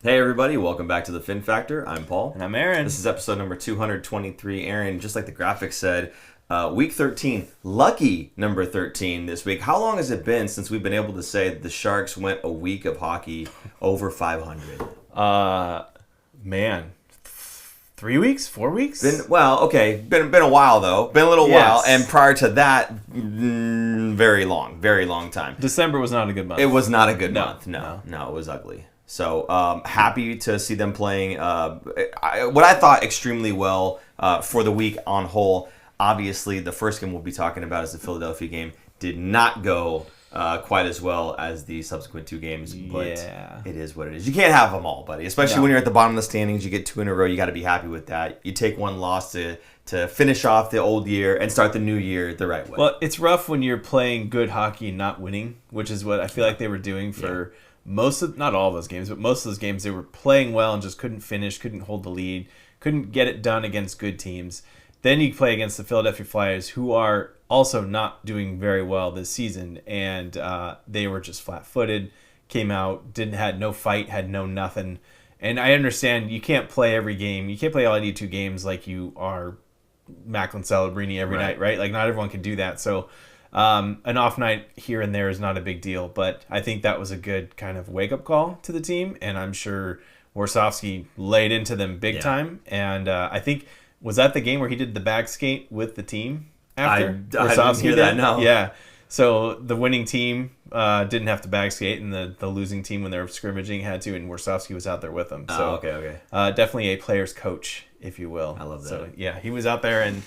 Hey everybody, welcome back to the Fin Factor. I'm Paul. And I'm Aaron. This is episode number 223. Aaron, just like the graphic said, week 13, lucky number 13 this week. How long has it been since we've been able to say that the Sharks went a week of hockey over 500? Man, 3 weeks? 4 weeks? Been a while though. Been a little while, and prior to that, very long time. December was not a good month. It was not a good month. No, it was ugly. So happy to see them playing what I thought extremely well for the week on whole. Obviously, the first game we'll be talking about is the Philadelphia game. Did not go quite as well as the subsequent two games, but it is what it is. You can't have them all, buddy. Especially when you're at the bottom of the standings, you get two in a row. You got to be happy with that. You take one loss to finish off the old year and start the new year the right way. Well, it's rough when you're playing good hockey and not winning, which is what I feel like they were doing for not all of those games, but most of those games. They were playing well and just couldn't finish, couldn't hold the lead, couldn't get it done against good teams. Then you play against the Philadelphia Flyers, who are also not doing very well this season, and they were just flat-footed, came out, had no fight, had no nothing. And I understand you can't play every game. You can't play all 82 games like you are Macklin Celebrini every night, right? Like, not everyone can do that. So an off night here and there is not a big deal, but I think that was a good kind of wake-up call to the team, and I'm sure Warsofsky laid into them big time. And I think, was that the game where he did the bag skate with the team after? I didn't hear that, no. Yeah. So the winning team didn't have to bag skate, and the losing team, when they were scrimmaging, had to, and Warsofsky was out there with them. So okay. Definitely a player's coach, if you will. I love that. So yeah, he was out there, and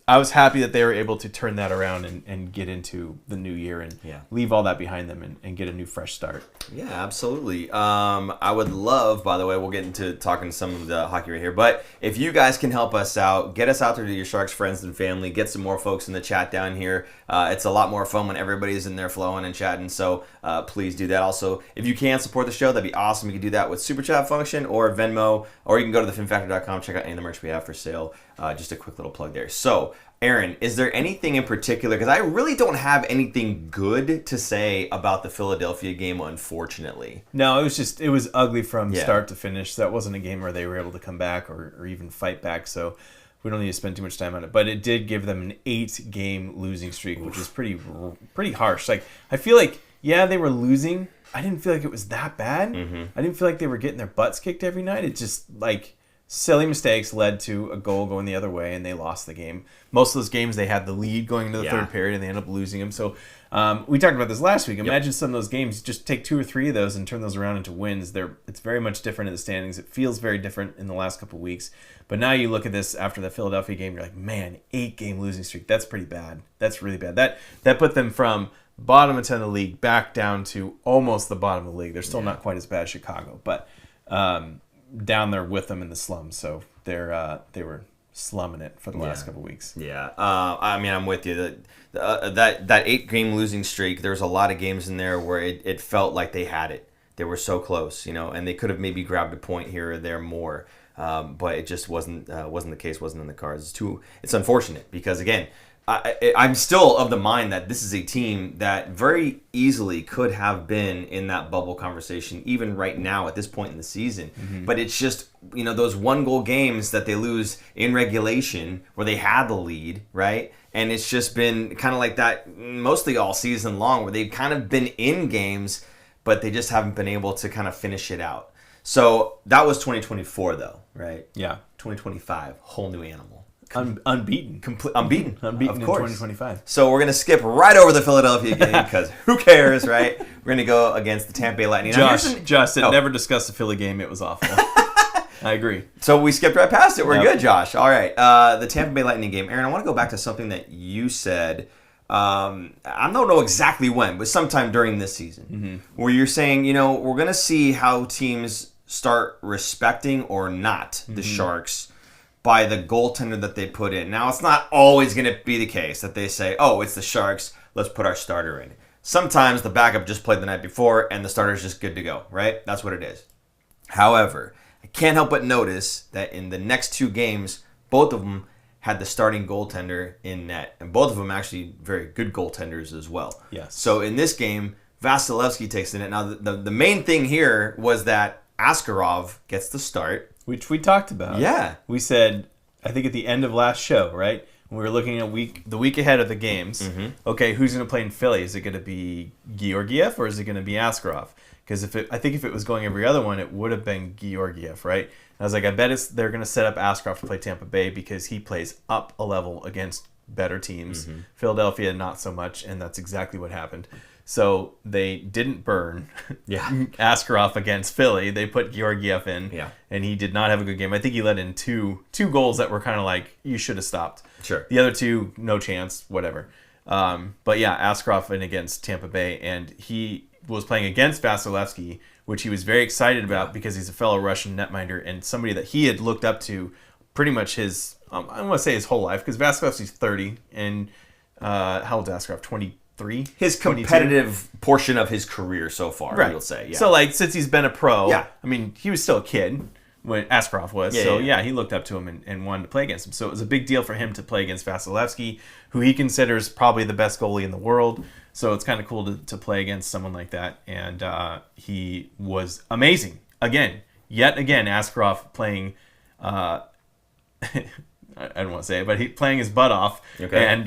I was happy that they were able to turn that around and get into the new year and leave all that behind them and get a new fresh start. Yeah, absolutely. I would love, by the way, we'll get into talking some of the hockey right here, but if you guys can help us out, get us out there to your Sharks friends and family, get some more folks in the chat down here. It's a lot more fun when everybody's in there flowing and chatting, so please do that. Also, if you can support the show, that'd be awesome. You can do that with Super Chat function or Venmo, or you can go to thefinfactor.com, check out any of the merch we have for sale. Just a quick little plug there. So, Aaron, is there anything in particular, because I really don't have anything good to say about the Philadelphia game, unfortunately. No, it was ugly from start to finish. That wasn't a game where they were able to come back or even fight back, so we don't need to spend too much time on it. But it did give them an 8-game losing streak, which is pretty harsh. Like, I feel like, they were losing. I didn't feel like it was that bad. Mm-hmm. I didn't feel like they were getting their butts kicked every night. It just, like, silly mistakes led to a goal going the other way, and they lost the game. Most of those games, they had the lead going into the third period, and they ended up losing them. So we talked about this last week. Imagine some of those games, just take 2 or 3 of those and turn those around into wins. It's very much different in the standings. It feels very different in the last couple of weeks. But now you look at this after the Philadelphia game, you're like, man, 8-game losing streak. That's pretty bad. That's really bad. That put them from bottom of 10 of the league back down to almost the bottom of the league. They're still not quite as bad as Chicago, but down there with them in the slums. So they were slumming it for the last couple of weeks. Yeah. I mean, I'm with you. That 8-game losing streak, there's a lot of games in there where it felt like they had it. They were so close, and they could have maybe grabbed a point here or there more. But it just wasn't the case, wasn't in the cards. It's unfortunate because, again, I'm still of the mind that this is a team that very easily could have been in that bubble conversation even right now at this point in the season. Mm-hmm. But it's just, those 1-goal games that they lose in regulation where they had the lead, right? And it's just been kind of like that mostly all season long, where they've kind of been in games, but they just haven't been able to kind of finish it out. So that was 2024 though, right? Yeah. 2025, whole new animal. Unbeaten. Unbeaten. Unbeaten of in course. 2025. So we're going to skip right over the Philadelphia game because who cares, right? We're going to go against the Tampa Bay Lightning. Josh said never discuss the Philly game. It was awful. I agree. So we skipped right past it. We're good, Josh. All right. The Tampa Bay Lightning game. Aaron, I want to go back to something that you said. I don't know exactly when, but sometime during this season, where you're saying, we're going to see how teams start respecting or not the Sharks by the goaltender that they put in. Now, it's not always going to be the case that they say, oh, it's the Sharks, let's put our starter in. Sometimes the backup just played the night before and the starter's just good to go, right? That's what it is. However, I can't help but notice that in the next 2 games, both of them had the starting goaltender in net. And both of them actually very good goaltenders as well. Yes. So in this game, Vasilevsky takes the net. Now, the main thing here was that Askarov gets the start. Which we talked about. Yeah. We said, I think at the end of last show, right? When we were looking at the week ahead of the games. Okay, who's going to play in Philly? Is it going to be Georgiev or is it going to be Askarov? Because I think if it was going every other one, it would have been Georgiev, right? And I was like, I bet they're going to set up Askarov to play Tampa Bay because he plays up a level against better teams. Philadelphia, not so much, and that's exactly what happened. So they didn't burn Askarov against Philly. They put Georgiev in, and he did not have a good game. I think he let in two goals that were kind of like, you should have stopped. Sure. The other 2, no chance, whatever. But yeah, Askarov in against Tampa Bay, and he was playing against Vasilevsky, which he was very excited about because he's a fellow Russian netminder and somebody that he had looked up to pretty much his, I don't want to say his whole life, because Vasilevsky's 30, and how old's Askarov, 23? His competitive 22? Portion of his career so far, right. We'll say. Yeah. So, like, since he's been a pro, I mean, he was still a kid when Askarov was. He looked up to him and wanted to play against him. So it was a big deal for him to play against Vasilevsky, who he considers probably the best goalie in the world. So it's kind of cool to play against someone like that. And he was amazing. Yet again, Askarov playing... I don't want to say it, but playing his butt off and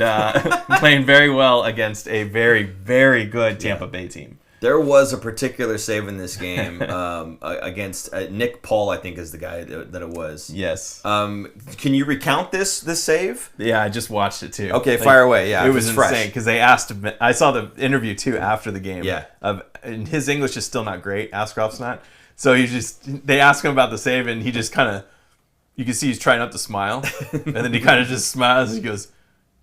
playing very well against a very, very good Tampa Bay team. There was a particular save in this game against Nick Paul, I think is the guy that it was. Yes. Can you recount this save? Yeah, I just watched it too. Okay, fire away. Yeah, it was insane because they asked him. I saw the interview too after the game. Yeah. And his English is still not great. Askarov's not. So they asked him about the save, and he just kind of. You can see he's trying not to smile, and then he kind of just smiles. And he goes,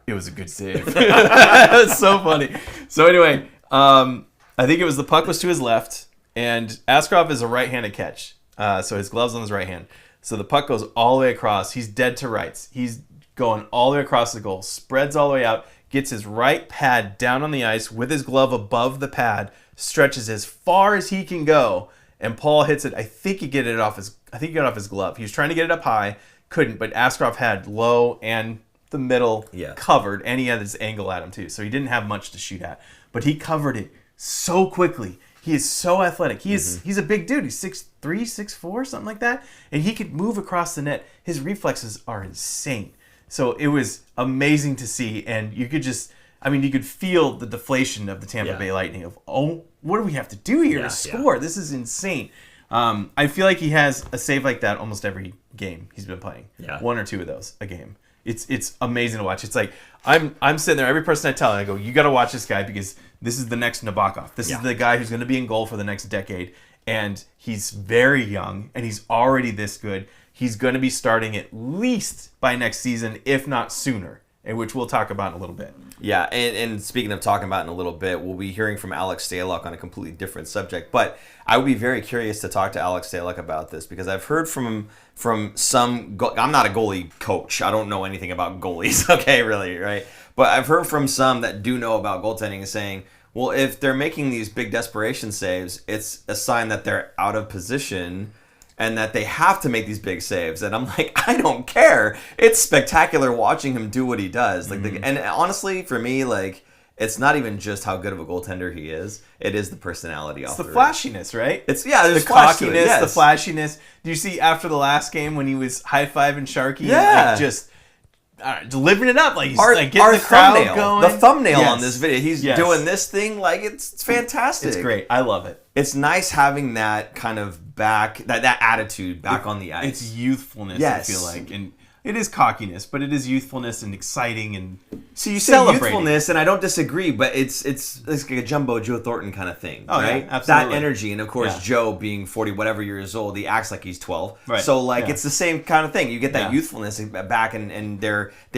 "It was a good save." It's so funny. So anyway, I think it was the puck was to his left, and Askarov is a right-handed catch, so his glove's on his right hand. So the puck goes all the way across. He's dead to rights. He's going all the way across the goal, spreads all the way out, gets his right pad down on the ice with his glove above the pad, stretches as far as he can go, and Paul hits it. I think he got it off his glove. He was trying to get it up high, couldn't, but Askarov had low and the middle covered, and he had his angle at him too. So he didn't have much to shoot at. But he covered it so quickly. He is so athletic. He's a big dude. He's 6'3", 6'4", something like that. And he could move across the net. His reflexes are insane. So it was amazing to see, and you could you could feel the deflation of the Tampa Bay Lightning of, what do we have to do here to score? This is insane. I feel like he has a save like that almost every game he's been playing. Yeah. 1 or 2 of those a game. It's amazing to watch. It's like I'm sitting there, every person I tell, and I go, you got to watch this guy because this is the next Nabokov. This is the guy who's going to be in goal for the next decade, and he's very young, and he's already this good. He's going to be starting at least by next season, if not sooner, and which we'll talk about in a little bit. Yeah, and speaking of talking about in a little bit, we'll be hearing from Alex Stalock on a completely different subject. But I would be very curious to talk to Alex Stalock about this because I've heard from some. I'm not a goalie coach. I don't know anything about goalies. Okay, really, right? But I've heard from some that do know about goaltending saying, well, if they're making these big desperation saves, it's a sign that they're out of position. And that they have to make these big saves, and I'm like, I don't care. It's spectacular watching him do what he does. And honestly, for me, like, it's not even just how good of a goaltender he is. It is the personality. It's the flashiness, right? There's the cockiness, the flashiness. Do you see after the last game when he was high-fiving Sharky? Yeah, just delivering it up, like he's like getting the crowd going. The thumbbail on this video, he's doing this thing like it's fantastic. It's great. I love it. It's nice having that kind of that attitude back on the ice. It's youthfulness. I feel like, and It is cockiness, but it is youthfulness and exciting and you say youthfulness, and I don't disagree, but it's like a jumbo Joe Thornton kind of thing, right? Yeah, absolutely. That energy, and of course Joe being 40 whatever years old, he acts like he's 12. Right. So it's the same kind of thing. You get that youthfulness back, and they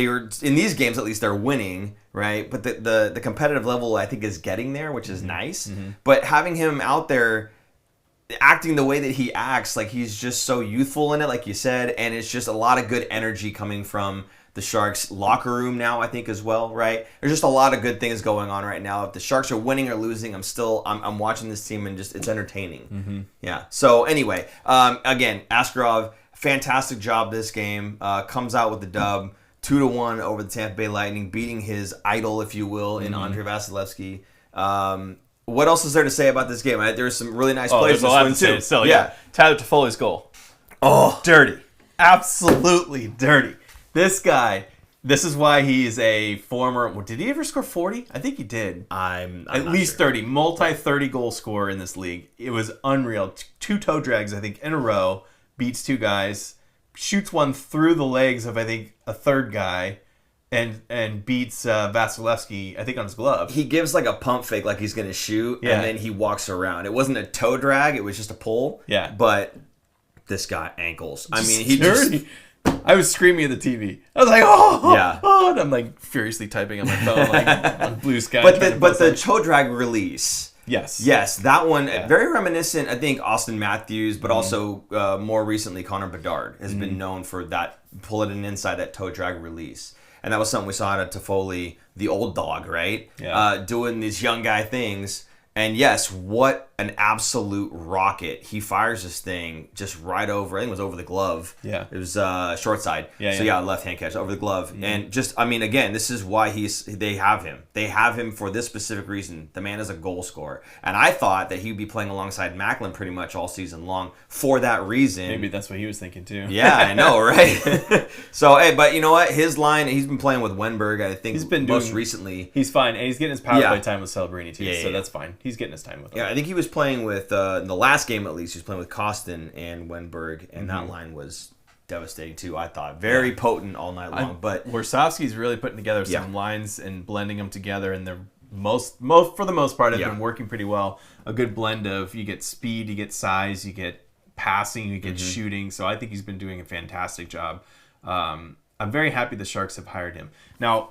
were in these games at least they're winning, right? But the competitive level I think is getting there, which is nice. Mm-hmm. But having him out there acting the way that he acts, like he's just so youthful in it, like you said, and it's just a lot of good energy coming from the Sharks locker room now, I think, as well, right? There's just a lot of good things going on right now. If the Sharks are winning or losing, I'm watching this team and just it's entertaining. Mm-hmm. Yeah. So anyway, again, Askarov, fantastic job this game. Comes out with the dub, 2-1 over the Tampa Bay Lightning, beating his idol, if you will, in Andrei Vasilevsky. What else is there to say about this game? There's some really nice plays this one too. Still, Tyler Toffoli's goal. Oh, dirty. Absolutely dirty. This guy, this is why he's a former... Did he ever score 40? I think he did. I'm at least sure. 30. Multi-30 goal scorer in this league. It was unreal. 2 toe drags, I think, in a row. Beats 2 guys. Shoots one through the legs of, I think, a third guy. And beats Vasilevsky, I think, on his glove. He gives like a pump fake like he's going to shoot, and then he walks around. It wasn't a toe drag. It was just a pull. Yeah. But this guy ankles. I mean, he dirty. I was screaming at the TV. I was like, oh, and I'm like furiously typing on my phone like on Blue Sky. But the toe drag release. Yes, that one, very reminiscent, I think, Austin Matthews, but also more recently Connor Bedard has been known for that, pulling it inside that toe drag release. And that was something we saw out of Toffoli, the old dog, right? Yeah. Doing these young guy things. And yes, what an absolute rocket. He fires this thing just right over, I think it was over the glove. Yeah. It was short side. Left-hand catch over the glove. Mm-hmm. And just, I mean, again, this is why they have him. They have him for this specific reason. The man is a goal scorer. And I thought that he'd be playing alongside Macklin pretty much all season long for that reason. Maybe that's what he was thinking too. Yeah, I know, right? So, hey, but you know what? His line, he's been playing with Wenberg, I think, most recently. He's fine. And he's getting his power play time with Celebrini too, so that's fine. He's getting his time with him. Yeah, I think he was playing with, in the last game at least, he was playing with Kostin and Wenberg, and that line was devastating too, I thought. Very potent all night long. But Warsawski's really putting together some lines and blending them together, and they're for the most part have been working pretty well. A good blend of, you get speed, you get size, you get passing, you get shooting. So I think he's been doing a fantastic job. I'm very happy the Sharks have hired him. Now,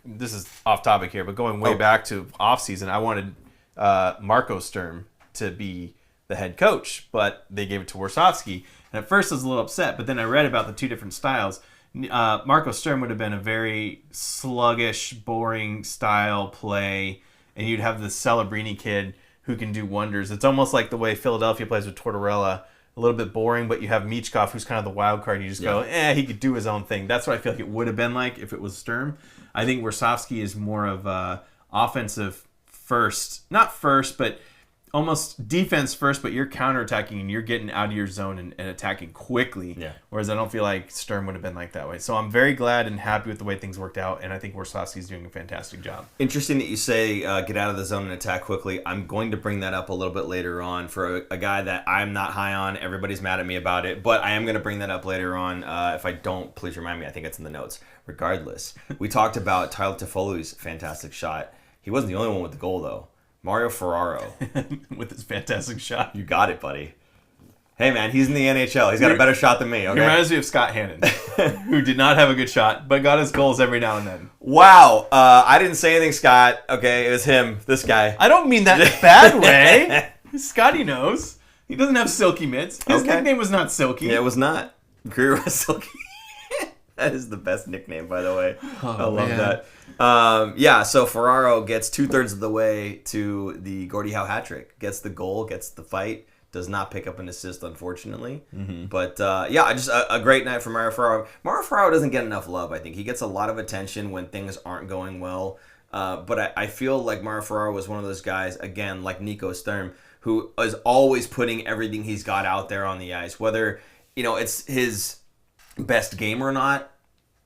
this is off topic here, but going way back to offseason, I wanted Marco Sturm to be the head coach, but they gave it to Warsawski. And at first I was a little upset, but then I read about the 2 different styles. Marco Sturm would have been a very sluggish, boring style play, and you'd have the Celebrini kid who can do wonders. It's almost like the way Philadelphia plays with Tortorella, a little bit boring, but you have Michkov, who's kind of the wild card, and you just go, he could do his own thing. That's what I feel like it would have been like if it was Sturm. I think Warsawski is more of a offensive first, not first, but almost defense first, but you're counterattacking and you're getting out of your zone and attacking quickly. Yeah. Whereas I don't feel like Sturm would have been like that way. So I'm very glad and happy with the way things worked out, and I think Warsawski's doing a fantastic job. Interesting that you say get out of the zone and attack quickly. I'm going to bring that up a little bit later on for a guy that I'm not high on. Everybody's mad at me about it, but I am going to bring that up later on. If I don't, please remind me. I think it's in the notes. Regardless, we talked about Tyler Toffoli's fantastic shot. He wasn't the only one with the goal, though. Mario Ferraro. With his fantastic shot. You got it, buddy. Hey, man, he's in the NHL. He's got a better shot than me, okay? He reminds me of Scott Hannon, who did not have a good shot, but got his goals every now and then. Wow. I didn't say anything, Scott. Okay, it was him, this guy. I don't mean that in a bad way. Scotty knows. He doesn't have silky mitts. His nickname was not Silky. Yeah, it was not. Greer was Silky. That is the best nickname, by the way. I love that. So Ferraro gets 2/3 of the way to the Gordie Howe hat trick. Gets the goal, gets the fight. Does not pick up an assist, unfortunately. Mm-hmm. But, just a great night for Mario Ferraro. Mario Ferraro doesn't get enough love, I think. He gets a lot of attention when things aren't going well. But I feel like Mario Ferraro was one of those guys, again, like Nico Sturm, who is always putting everything he's got out there on the ice. Whether, it's his best game or not,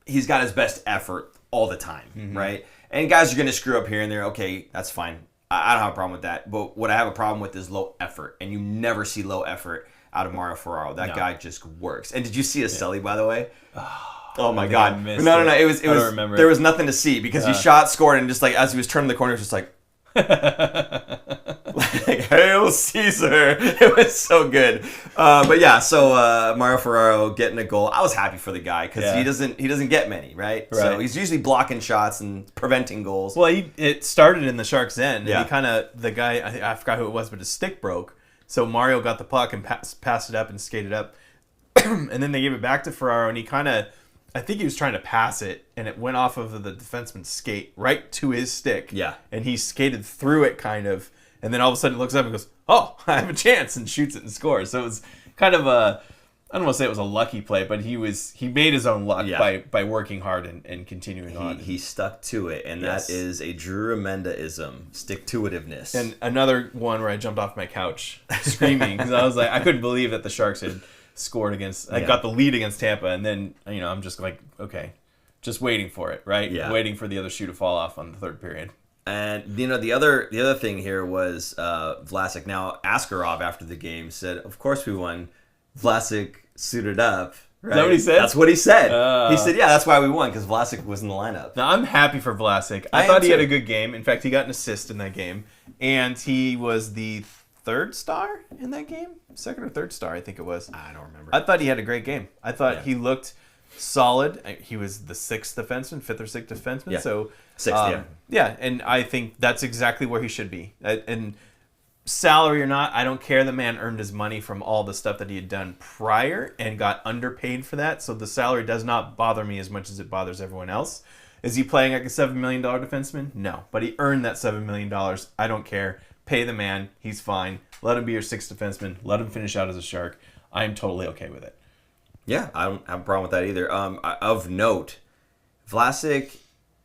he's got his best effort all the time, right? And guys are going to screw up here and there. Okay, that's fine. I don't have a problem with that. But what I have a problem with is low effort. And you never see low effort out of Mario Ferraro. That guy just works. And did you see his celly, by the way? Oh my I God! missed No. It was. remember There was nothing to see because he shot, scored, and just like as he was turning the corner, it was just like, like Hail Caesar! It was so good. But yeah, so Mario Ferraro getting a goal. I was happy for the guy because he doesn't get many, right? So he's usually blocking shots and preventing goals. Well, it started in the Sharks' end, and Yeah. he kind of the guy I forgot who it was, but his stick broke. So Mario got the puck and passed it up and skated up, and then they gave it back to Ferraro, and he kind of. I think he was trying to pass it, and it went off of the defenseman's skate right to his stick. Yeah. And he skated through it, kind of, and then all of a sudden looks up and goes, "Oh, I have a chance," and shoots it and scores. So it was kind of a, I don't want to say it was a lucky play, but he made his own luck by working hard and continuing on. He stuck to it, and that is a Drew Remenda-ism, stick-to-itiveness. And another one where I jumped off my couch screaming because I was like, I couldn't believe that the Sharks had scored against, I got the lead against Tampa, and then, I'm just like, okay, just waiting for it, right? Yeah. Waiting for the other shoe to fall off on the third period. And, the other thing here was Vlasic. Now, Askarov, after the game, said, of course we won. Vlasic suited up. Right? Is that what he said? That's what he said. He said, yeah, that's why we won, because Vlasic was in the lineup. Now, I'm happy for Vlasic. I thought he had a good game. In fact, he got an assist in that game, and he was the third star in that game? Second or third star, I think it was. I don't remember. I thought he had a great game. I thought he looked solid. He was the fifth or sixth defenseman. Yeah. So Sixth, yeah, and I think that's exactly where he should be. And salary or not, I don't care. The man earned his money from all the stuff that he had done prior and got underpaid for that. So the salary does not bother me as much as it bothers everyone else. Is he playing like a $7 million defenseman? No. But he earned that $7 million. I don't care. Pay the man. He's fine. Let him be your sixth defenseman. Let him finish out as a Shark. I'm totally okay with it. Yeah, I don't have a problem with that either. Of note, Vlasic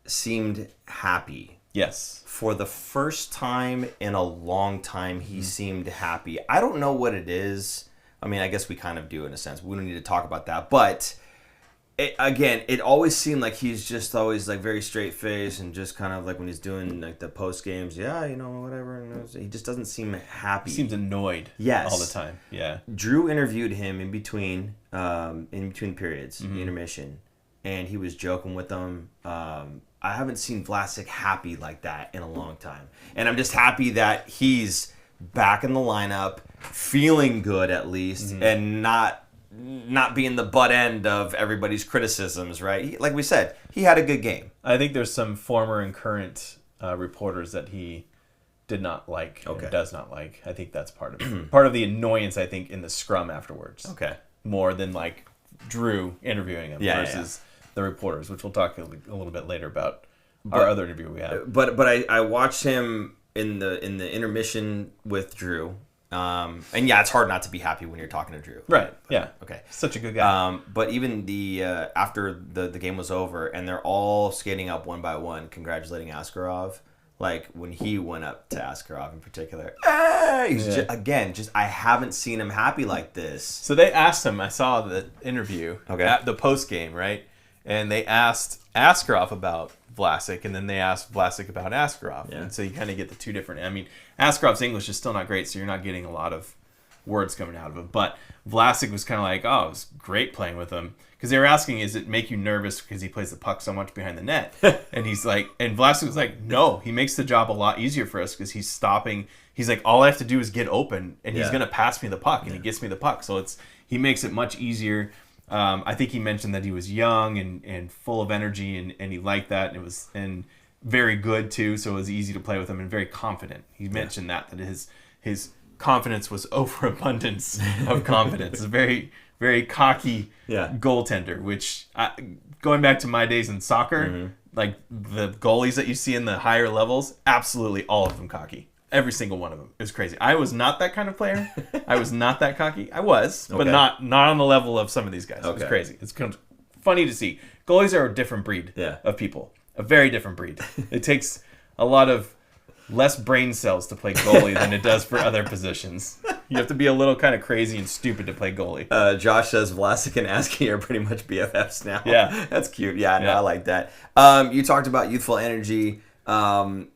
seemed happy. Yes. For the first time in a long time, he seemed happy. I don't know what it is. I mean, I guess we kind of do in a sense. We don't need to talk about that. But, it always seemed like he's just always like very straight faced and just kind of like when he's doing like the post games, whatever. And he just doesn't seem happy. He seems annoyed all the time. Yeah. Drew interviewed him in between periods, intermission, and he was joking with them. I haven't seen Vlasic happy like that in a long time. And I'm just happy that he's back in the lineup, feeling good at least, and not being the butt end of everybody's criticisms, right? Like we said, he had a good game. I think there's some former and current reporters that he did not like and does not like. I think that's part of it. Part of the annoyance, I think, in the scrum afterwards. Okay. More than like Drew interviewing him versus the reporters, which we'll talk a little bit later about our other interview we had. But I watched him in the intermission with Drew. And it's hard not to be happy when you're talking to Drew. Right. Yeah. Okay. Such a good guy. But even the after the game was over and they're all skating up one by one, congratulating Askarov. Like when he went up to Askarov in particular, I haven't seen him happy like this. So they asked him. I saw the interview at the post game, right? And they asked Askarov about Vlasic, and then they asked Vlasic about Askarov. Yeah. And so you kind of get the two different. I mean, Askarov's English is still not great, so you're not getting a lot of words coming out of him. But Vlasic was kind of like, oh, it was great playing with him. Because they were asking, is it make you nervous because he plays the puck so much behind the net? And he's like, and Vlasic was like, no, he makes the job a lot easier for us because he's stopping. He's like, all I have to do is get open, and he's going to pass me the puck, and he gets me the puck. So he makes it much easier. I think he mentioned that he was young and full of energy, and he liked that. And very good too, so it was easy to play with him and very confident. He mentioned that his confidence was overabundance of confidence. A very, very cocky goaltender, which going back to my days in soccer, like the goalies that you see in the higher levels, absolutely all of them cocky. Every single one of them. It was crazy. I was not that kind of player. I was not that cocky. I was, but not on the level of some of these guys. It was crazy. It's kind of funny to see. Goalies are a different breed of people. A very different breed. It takes a lot of less brain cells to play goalie than it does for other positions. You have to be a little kind of crazy and stupid to play goalie. Josh says Vlasic and Asky are pretty much BFFs now. Yeah. That's cute. Yeah, no, I like that. You talked about youthful energy. Colin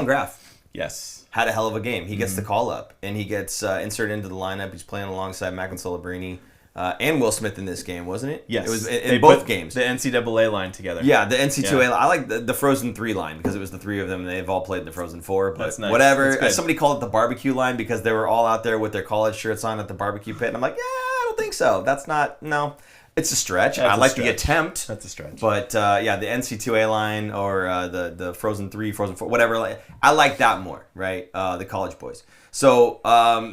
Graff. Yes. Had a hell of a game. He gets the call up, and he gets inserted into the lineup. He's playing alongside Macklin Celebrini. and Will Smith in this game, wasn't it? Yes. It was They in both put games. The NCAA line together. Yeah, the NC2A line. I like the Frozen 3 line because it was the three of them. And they've all played in the Frozen 4. But That's nice. whatever. That's Somebody called it the barbecue line because they were all out there with their college shirts on at the barbecue pit. And I'm like, yeah, I don't think so. That's not, no. It's a stretch. I like the attempt. That's a stretch. But yeah, the NC2A line or the Frozen 3, Frozen 4, whatever. I like that more, right? The college boys. So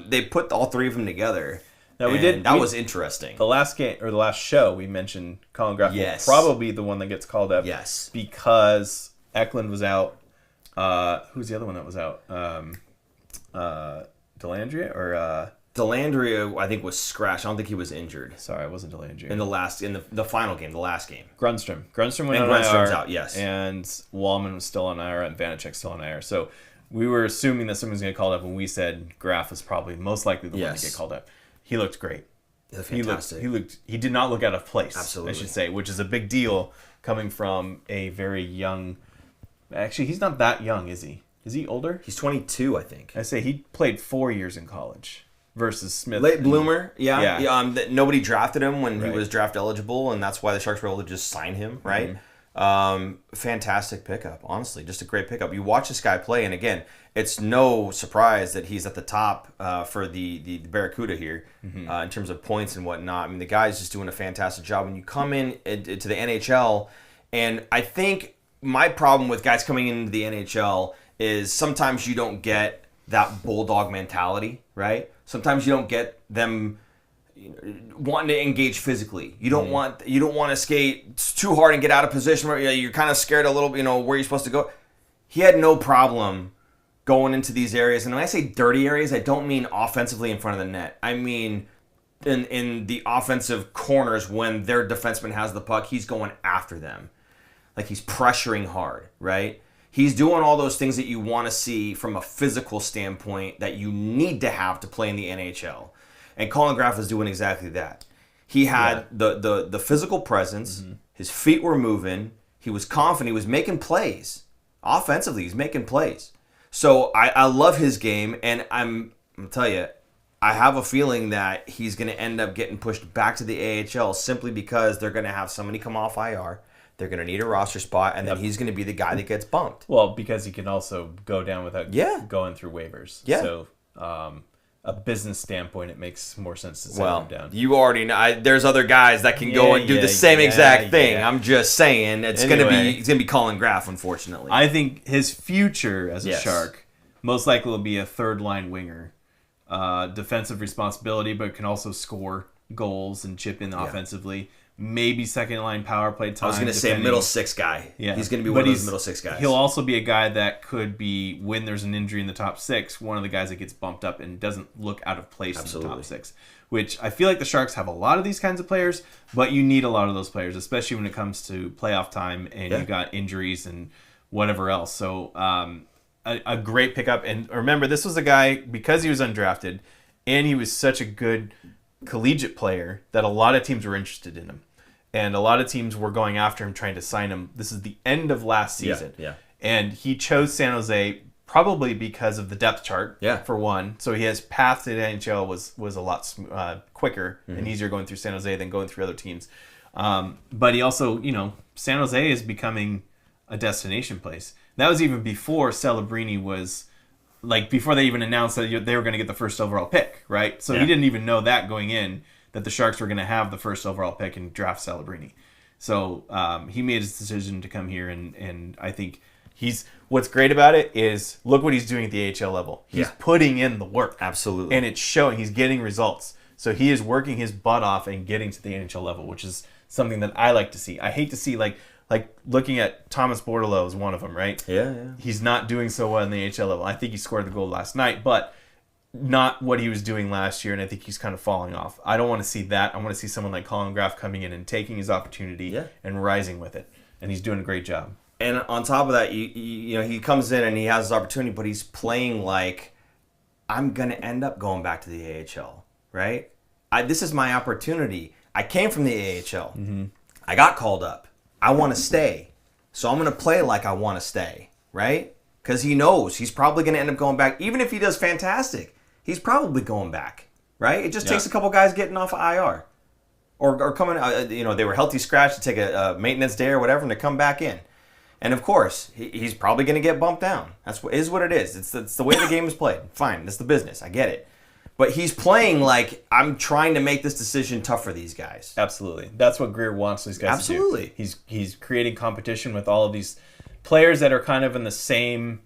they put all three of them together. Now That was interesting. The last game or the last show we mentioned Colin Graff Yes. will probably be the one that gets called up. Yes. Because Eklund was out. Who's the other one that was out? Delandria or Delandria, I think, was scratched. I don't think he was injured. sorry, it wasn't Delandria. In the final game, the last game. Grunstrom. Grunstrom went And on Grunstrom's IR, out, yes. And Wallman was still on IR and Vanecek still on IR. So we were assuming that someone was going to get called up when we said Graff was probably most likely the one to get called up. He looked great. Fantastic. He did not look out of place. Absolutely. I should say, which is a big deal coming from a very young. Actually, he's not that young, is he? Is he older? He's 22, I think. I say he played 4 years in college versus Smith. Late bloomer, Yeah. Nobody drafted him when he Right. was draft eligible, and that's why the Sharks were able to just sign him, right? Fantastic pickup, honestly. Just a great pickup. You watch this guy play, and again, it's no surprise that he's at the top for the Barracuda here in terms of points and whatnot. I mean, the guy's just doing a fantastic job. When you come in to the NHL, and I think my problem with guys coming into the NHL is sometimes you don't get that bulldog mentality, right? Sometimes you don't get them wanting to engage physically. You don't want to skate too hard and get out of position where you're kind of scared a little, where you're supposed to go. He had no problem going into these areas, and when I say dirty areas, I don't mean offensively in front of the net. I mean in the offensive corners when their defenseman has the puck, he's going after them. Like he's pressuring hard, right? He's doing all those things that you want to see from a physical standpoint that you need to have to play in the NHL. And Colin Graff is doing exactly that. He had the physical presence. His feet were moving. He was confident. He was making plays. Offensively, he's making plays. So I love his game, and I'm going to tell you, I have a feeling that he's going to end up getting pushed back to the AHL simply because they're going to have somebody come off IR. They're going to need a roster spot, and then he's going to be the guy that gets bumped. Well, because he can also go down without going through waivers. Yeah. So, a business standpoint, it makes more sense to send him down. You already know. There's other guys that can go and do the same exact thing. Yeah. I'm just saying it's going to be Colin Graff, unfortunately. I think his future as a Shark most likely will be a third line winger, defensive responsibility, but can also score goals and chip in offensively. Maybe second line power play time. I was going to say middle six guy. Yeah. He's going to be one of those middle six guys. He'll also be a guy that could be, when there's an injury in the top six, one of the guys that gets bumped up and doesn't look out of place in the top six. Which I feel like the Sharks have a lot of these kinds of players, but you need a lot of those players, especially when it comes to playoff time and you've got injuries and whatever else. So a great pickup. And remember, this was a guy, because he was undrafted and he was such a good collegiate player, that a lot of teams were interested in him. And a lot of teams were going after him, trying to sign him. This is the end of last season. Yeah. And he chose San Jose probably because of the depth chart, for one. So his path to the NHL was a lot quicker and easier going through San Jose than going through other teams. But he also, San Jose is becoming a destination place. That was even before Celebrini was, before they even announced that they were going to get the first overall pick, right? So he didn't even know that going in, that the Sharks were going to have the first overall pick and draft Celebrini. So he made his decision to come here, and I think what's great about it is look what he's doing at the AHL level. He's putting in the work. Absolutely. And it's showing. He's getting results. So he is working his butt off and getting to the NHL level, which is something that I like to see. I hate to see, like looking at Thomas Bordeleau is one of them, right? Yeah. He's not doing so well in the AHL level. I think he scored the goal last night, but not what he was doing last year, and I think he's kind of falling off. I don't want to see that. I want to see someone like Colin Graff coming in and taking his opportunity and rising with it, and he's doing a great job. And on top of that, he comes in and he has his opportunity, but he's playing like, I'm going to end up going back to the AHL, right? This is my opportunity. I came from the AHL. I got called up. I want to stay. So I'm going to play like I want to stay, right? Because he knows he's probably going to end up going back. Even if he does fantastic, he's probably going back, right? It just takes a couple guys getting off of IR. or coming, they were healthy scratch to take a maintenance day or whatever and to come back in. And of course, he's probably going to get bumped down. That's what it is. It's the way the game is played. Fine, that's the business. I get it. But he's playing like, I'm trying to make this decision tough for these guys. Absolutely. That's what Greer wants these guys Absolutely. to do. He's creating competition with all of these players that are kind of in the same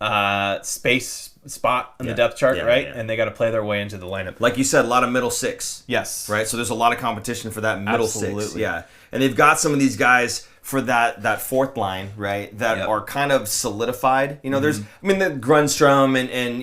spot in the depth chart, right? Yeah. And they got to play their way into the lineup. Like you said, a lot of middle six. Yes. Right? So there's a lot of competition for that middle Absolutely. Six. Yeah. And they've got some of these guys for that fourth line, right? That are kind of solidified. There's, the Grunstrom and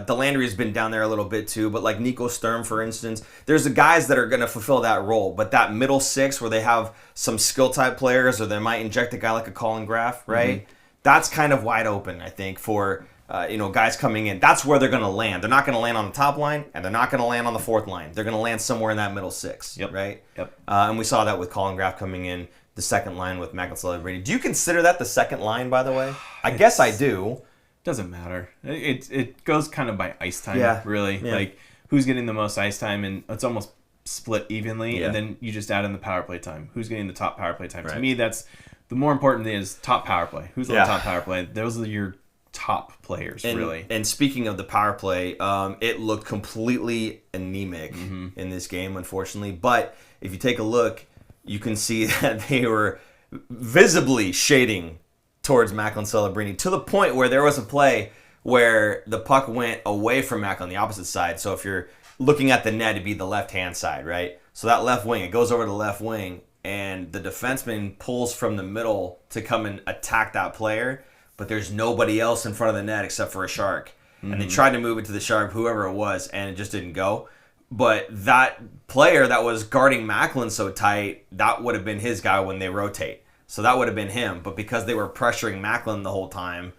Delandry has been down there a little bit too, but like Nico Sturm, for instance, there's the guys that are going to fulfill that role. But that middle six where they have some skill type players, or they might inject a guy like a Colin Graf, right? That's kind of wide open, I think, for guys coming in. That's where they're going to land. They're not going to land on the top line, and they're not going to land on the fourth line. They're going to land somewhere in that middle six, right? Yep. And we saw that with Colin Graf coming in, the second line with Macklin Celebrini. Do you consider that the second line, by the way? I guess I do. Doesn't matter. It goes kind of by ice time, really. Yeah. Like, who's getting the most ice time, and it's almost split evenly, and then you just add in the power play time. Who's getting the top power play time? Right. To me, that's the more important thing is top power play. Who's on the top power play? Those are your top players, really. And speaking of the power play, it looked completely anemic in this game, unfortunately. But if you take a look, you can see that they were visibly shading towards Macklin Celebrini to the point where there was a play where the puck went away from Macklin, the opposite side. So if you're looking at the net, it'd be the left-hand side, right? So that left wing, it goes over to the left wing, and the defenseman pulls from the middle to come and attack that player, but there's nobody else in front of the net except for a Shark. And they tried to move it to the Shark, whoever it was, and it just didn't go. But that player that was guarding Macklin so tight, that would have been his guy when they rotate. So that would have been him. But because they were pressuring Macklin the whole time,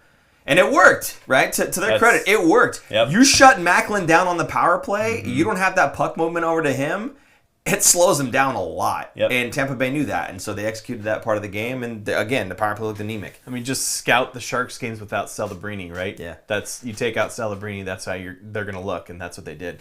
and it worked, right? To their credit, it worked. Yep. You shut Macklin down on the power play, you don't have that puck movement over to him, it slows him down a lot. Yep. And Tampa Bay knew that, and so they executed that part of the game. And again, the power play looked anemic. I mean, just scout the Sharks games without Celebrini, right? Yeah. You take out Celebrini, that's how they're going to look, and that's what they did.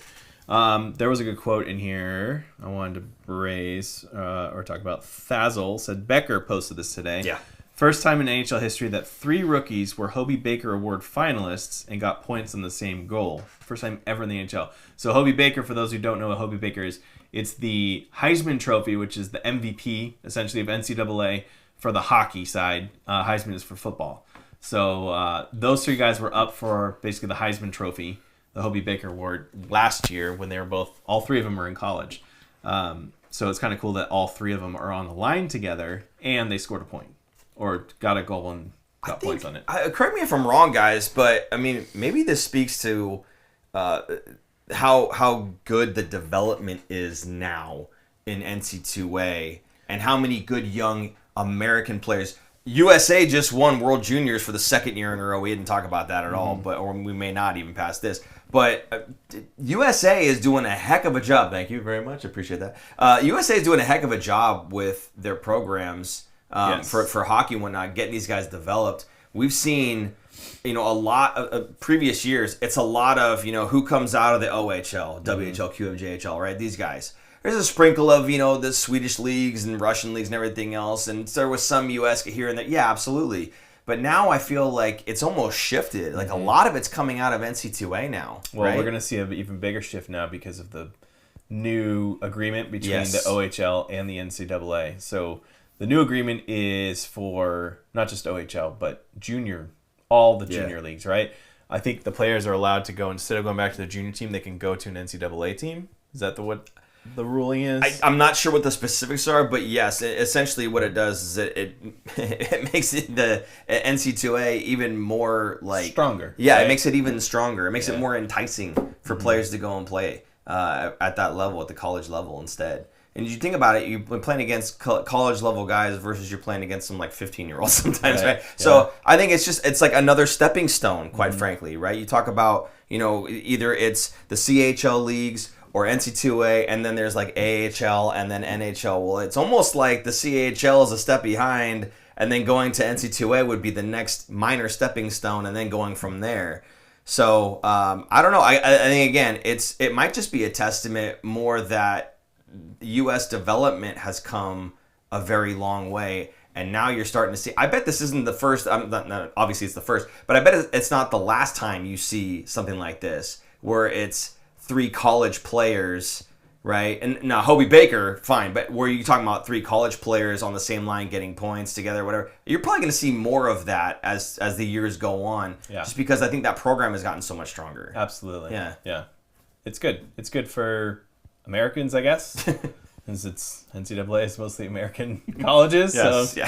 There was a good quote in here I wanted to raise or talk about. Thazel said, Becker posted this today. Yeah. First time in NHL history that 3 rookies were Hobey Baker Award finalists and got points on the same goal. First time ever in the NHL. So Hobey Baker, for those who don't know what Hobey Baker is, it's the Heisman Trophy, which is the MVP, essentially, of NCAA for the hockey side. Heisman is for football. So those 3 guys were up for basically the Heisman Trophy, the Hobey Baker Award, last year when they were all 3 of them were in college. So it's kind of cool that all 3 of them are on the line together and they scored a point or got a goal and got points on it. Correct me if I'm wrong, guys, but I mean, maybe this speaks to how good the development is now in NC2A and how many good young American players. USA just won World Juniors for the 2nd year in a row. We didn't talk about that at all, or we may not even past this. But USA is doing a heck of a job. Thank you very much. Appreciate that. USA is doing a heck of a job with their programs for hockey and whatnot, getting these guys developed. We've seen, a lot of previous years, it's a lot of, who comes out of the OHL, WHL, QMJHL, right? These guys. There's a sprinkle of, the Swedish leagues and Russian leagues and everything else. And there was some US here and there. Yeah, absolutely. But now I feel like it's almost shifted. Like a lot of it's coming out of NC2A now. Well, right? We're going to see an even bigger shift now because of the new agreement between the OHL and the NCAA. So the new agreement is for not just OHL, but all the junior leagues, right? I think the players are allowed to go, instead of going back to the junior team, they can go to an NCAA team. Is that what the ruling is? I'm not sure what the specifics are, but yes, essentially what it does is it makes the NC2A even more stronger. Yeah, right? It makes it even stronger. It makes it more enticing for players to go and play at that level, at the college level instead. And you think about it, you've been playing against college level guys versus you're playing against some 15-year-olds sometimes, right? Yeah. So I think it's like another stepping stone, quite frankly, right? You talk about, either it's the CHL leagues or NC2A, and then there's AHL and then NHL. Well, it's almost like the CHL is a step behind, and then going to NC2A would be the next minor stepping stone, and then going from there. So I don't know. I think, again, it might just be a testament more that U.S. development has come a very long way. And now you're starting to see, I bet this isn't the first, obviously it's the first, but I bet it's not the last time you see something like this, where it's 3 college players, right? And now Hobie Baker, fine, but were you talking about 3 college players on the same line getting points together, whatever? You're probably going to see more of that as the years go on, just because I think that program has gotten so much stronger. Absolutely. Yeah. It's good. It's good for Americans, I guess. Since it's NCAA is mostly American colleges. Yes, so.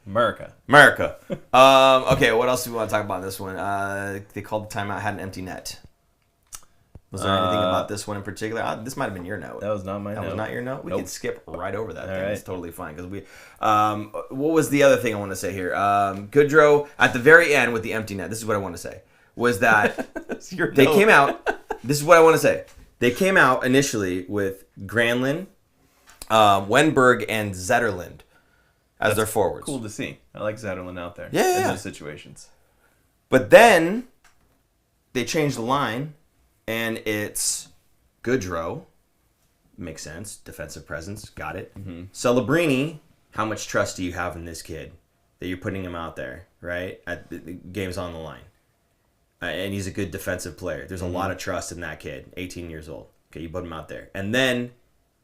America. Okay, what else do we want to talk about in this one? They called the timeout, had an empty net. Was there anything about this one in particular? This might have been your note. That was not my note. That was not your note? We can skip right over that. All right. It's totally fine. Because we, what was the other thing I want to say here? Goodrow, at the very end with the empty net, this is what I want to say, was that they came out, this is what I want to say. They came out initially with Granlund, Wenberg, and Zetterlund as their forwards. Cool to see. I like Zetterlund out there in those situations. But then they changed the line, and it's Goodrow. Makes sense. Defensive presence. Got it. Mm-hmm. Celebrini, how much trust do you have in this kid that you're putting him out there, right? The game's on the line. And he's a good defensive player. There's a lot of trust in that kid, 18 years old. Okay, you put him out there. And then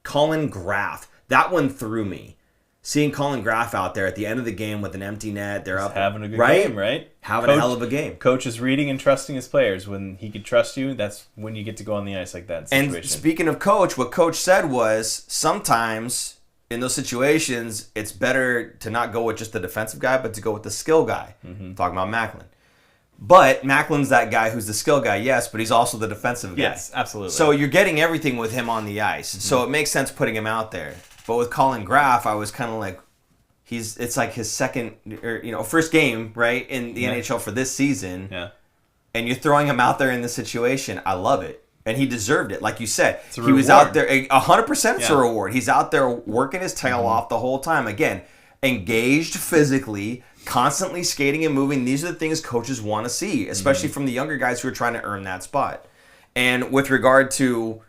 Colin Graf. That one threw me. Seeing Colin Graf out there at the end of the game with an empty net. They're up having a good game, right? Having a hell of a game. Coach is reading and trusting his players. When he could trust you, that's when you get to go on the ice like that situation. And speaking of Coach, what Coach said was sometimes in those situations, it's better to not go with just the defensive guy, but to go with the skill guy. Mm-hmm. Talking about Macklin. But Macklin's that guy who's the skill guy, yes, but he's also the defensive guy. Yes, absolutely. So you're getting everything with him on the ice. Mm-hmm. So it makes sense putting him out there. But with Colin Graf, I was kind of like, it's like his first game, right, in the NHL for this season. Yeah. And you're throwing him out there in this situation. I love it. And he deserved it. Like you said, he reward. Was out there, 100% it's a reward. He's out there working his tail off the whole time. Again, engaged physically, constantly skating and moving. These are the things coaches want to see, especially from the younger guys who are trying to earn that spot. And with regard to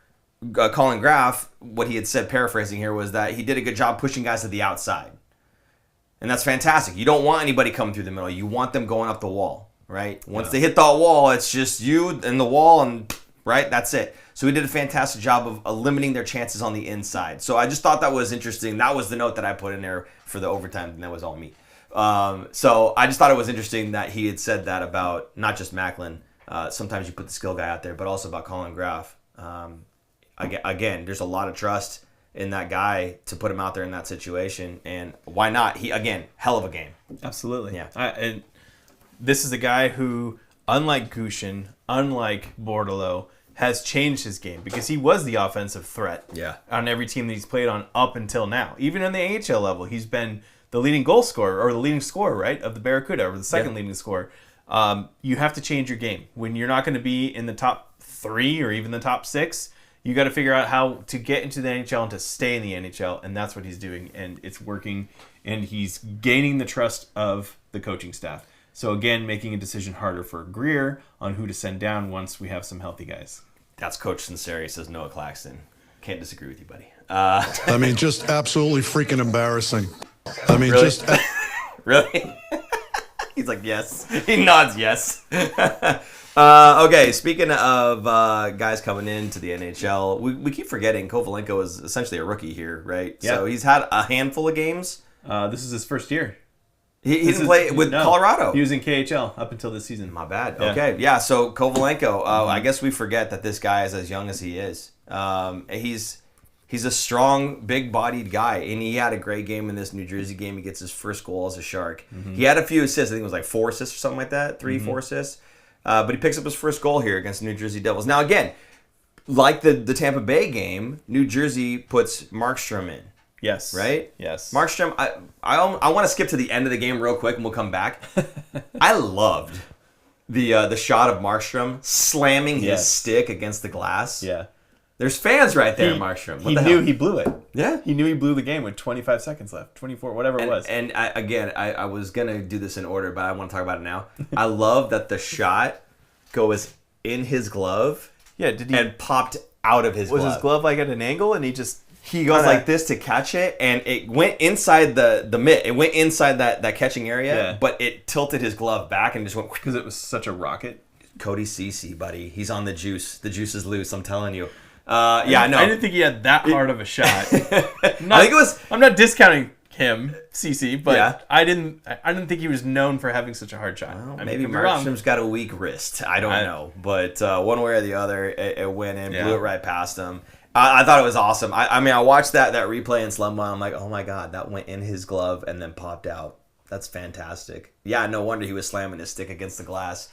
Colin Graf, what he had said, paraphrasing here, was that he did a good job pushing guys to the outside. And that's fantastic. You don't want anybody coming through the middle. You want them going up the wall, right? Once they hit that wall, it's just you and the wall, and right, that's it. So he did a fantastic job of limiting their chances on the inside. So I just thought that was interesting. That was the note that I put in there for the overtime, and that was all me. So I just thought it was interesting that he had said that about not just Macklin. Sometimes you put the skill guy out there, but also about Colin Graf. Again, there's a lot of trust in that guy to put him out there in that situation, and why not? He, again, hell of a game. Absolutely. Yeah. And this is a guy who, unlike Gushin, unlike Bordelot, has changed his game because he was the offensive threat on every team that he's played on up until now. Even on the AHL level, he's been the leading goal scorer, or the leading scorer, right, of the Barracuda, or the second leading scorer. You have to change your game. When you're not going to be in the top 3 or even the top 6, you got to figure out how to get into the NHL and to stay in the NHL, and that's what he's doing, and it's working, and he's gaining the trust of the coaching staff. So again, making a decision harder for Greer on who to send down once we have some healthy guys. That's Coach Sunseri, says Noah Claxton. Can't disagree with you, buddy. I mean, just absolutely freaking embarrassing. I mean, really? just... Really? He's like, yes. He nods yes. Okay, speaking of guys coming into the NHL, we keep forgetting Kovalenko is essentially a rookie here, right? Yeah. So he's had a handful of games. This is his first year. He didn't play with Colorado. He was in KHL up until this season. My bad. Yeah. Okay, yeah, so Kovalenko, I guess we forget that this guy is as young as he is. He's a strong, big-bodied guy, and he had a great game in this New Jersey game. He gets his first goal as a Shark. Mm-hmm. He had a few assists. I think it was like 4 assists or something like that, 4 assists. But he picks up his first goal here against the New Jersey Devils. Now, again, like the Tampa Bay game, New Jersey puts Markstrom in. Yes. Right? Yes. Markstrom, I want to skip to the end of the game real quick, and we'll come back. I loved the shot of Markstrom slamming his stick against the glass. Yeah. There's fans right there, Markstrom. He knew he blew it. Yeah. He knew he blew the game with 25 seconds left, 24, whatever it was. And I was going to do this in order, but I want to talk about it now. I love that the shot goes in his glove and popped out of his glove. Was his glove like at an angle and he just... He goes like this to catch it, and it went inside the mitt. It went inside that catching area, but it tilted his glove back and just went... Because it was such a rocket. Cody Cece, buddy. He's on the juice. The juice is loose, I'm telling you. I didn't think he had that hard of a shot. I think it was... I'm not discounting him, CC, but I didn't think he was known for having such a hard shot. Well, maybe Markstrom's got a weak wrist. I don't know. But one way or the other, it went in, blew it right past him. I thought it was awesome. I mean, I watched that replay in slow-mo. I'm like, oh my God, that went in his glove and then popped out. That's fantastic. Yeah, no wonder he was slamming his stick against the glass.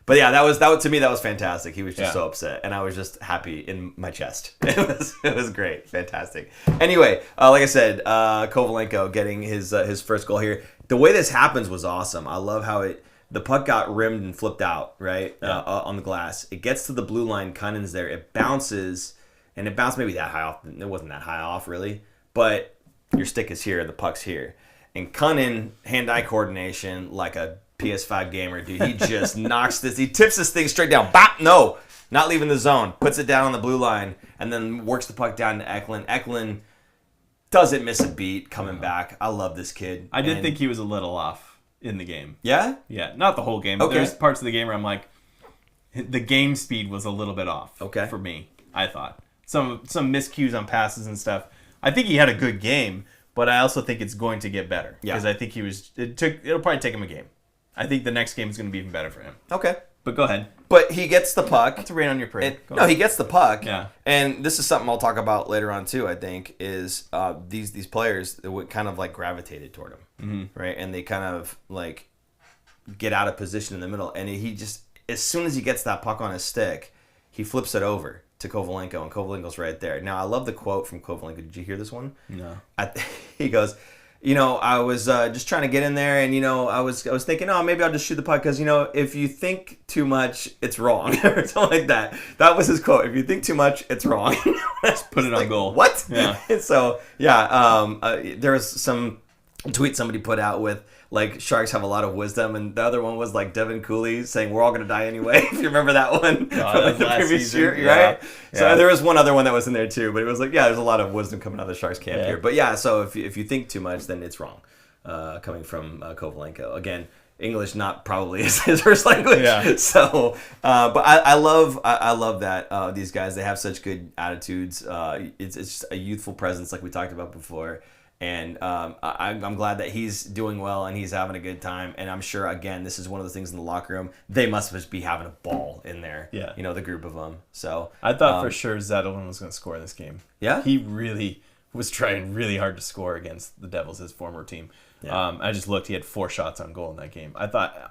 But yeah, that was to me, that was fantastic. He was just so upset, and I was just happy in my chest. It was great, fantastic. Anyway, like I said, Kovalenko getting his first goal here. The way this happens was awesome. I love how the puck got rimmed and flipped out on the glass. It gets to the blue line. Cunning's there. It bounces. And it bounced maybe that high off. It wasn't that high off, really. But your stick is here, the puck's here. And Cunning, hand-eye coordination, like a PS5 gamer, dude. He just knocks this. He tips this thing straight down. Bop! No! Not leaving the zone. Puts it down on the blue line. And then works the puck down to Eklund. Eklund doesn't miss a beat coming back. I love this kid. I did think he was a little off in the game. Yeah? Yeah. Not the whole game. But there's parts of the game where I'm like, the game speed was a little bit off for me, I thought. Some miscues on passes and stuff. I think he had a good game, but I also think it's going to get better. Because I think it'll probably take him a game. I think the next game is going to be even better for him. Okay. But go ahead. But he gets the puck. Not to rain on your parade. He gets the puck. Yeah. And this is something I'll talk about later on too, I think, is these players that kind of like gravitated toward him. Mm-hmm. Right? And they kind of like get out of position in the middle. And he just, as soon as he gets that puck on his stick, he flips it over to Kovalenko, and Kovalenko's right there. Now, I love the quote from Kovalenko. Did you hear this one? No. He goes, I was just trying to get in there, and, I was thinking, oh, maybe I'll just shoot the puck, because, if you think too much, it's wrong, or something like that. That was his quote. If you think too much, it's wrong. Just put it on goal. What? Yeah. So, there was some tweet somebody put out with, like, sharks have a lot of wisdom, and the other one was like Devin Cooley saying we're all going to die anyway. If you remember that one from like the previous year, right? Yeah. So there was one other one that was in there too, but it was like, there's a lot of wisdom coming out of the Sharks camp here. But so if you think too much, then it's wrong. Coming from Kovalenko. Again, English not probably his first language. Yeah. So, but I love that these guys, they have such good attitudes. It's just a youthful presence, like we talked about before. And I'm glad that he's doing well and he's having a good time. And I'm sure, again, this is one of the things in the locker room. They must just be having a ball in there. Yeah. The group of them. So I thought for sure Zettelman was going to score this game. Yeah. He really was trying really hard to score against the Devils, his former team. Yeah. I just looked. He had 4 shots on goal in that game. I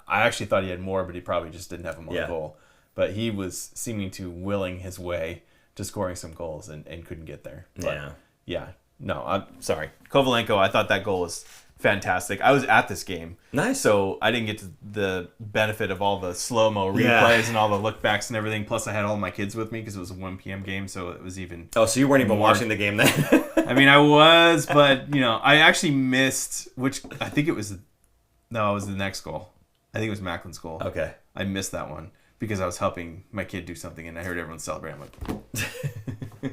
actually thought he had more, but he probably just didn't have them on goal. But he was seeming to willing his way to scoring some goals and couldn't get there. But, yeah. No, I'm sorry. Kovalenko, I thought that goal was fantastic. I was at this game. Nice. So I didn't get the benefit of all the slow-mo replays and all the look-backs and everything. Plus, I had all my kids with me because it was a 1 p.m. game, so it was even... Oh, so you weren't even watching the game then? I mean, I was, but, I actually missed, which I think it was... No, it was the next goal. I think it was Macklin's goal. Okay. I missed that one because I was helping my kid do something, and I heard everyone celebrating. I'm like...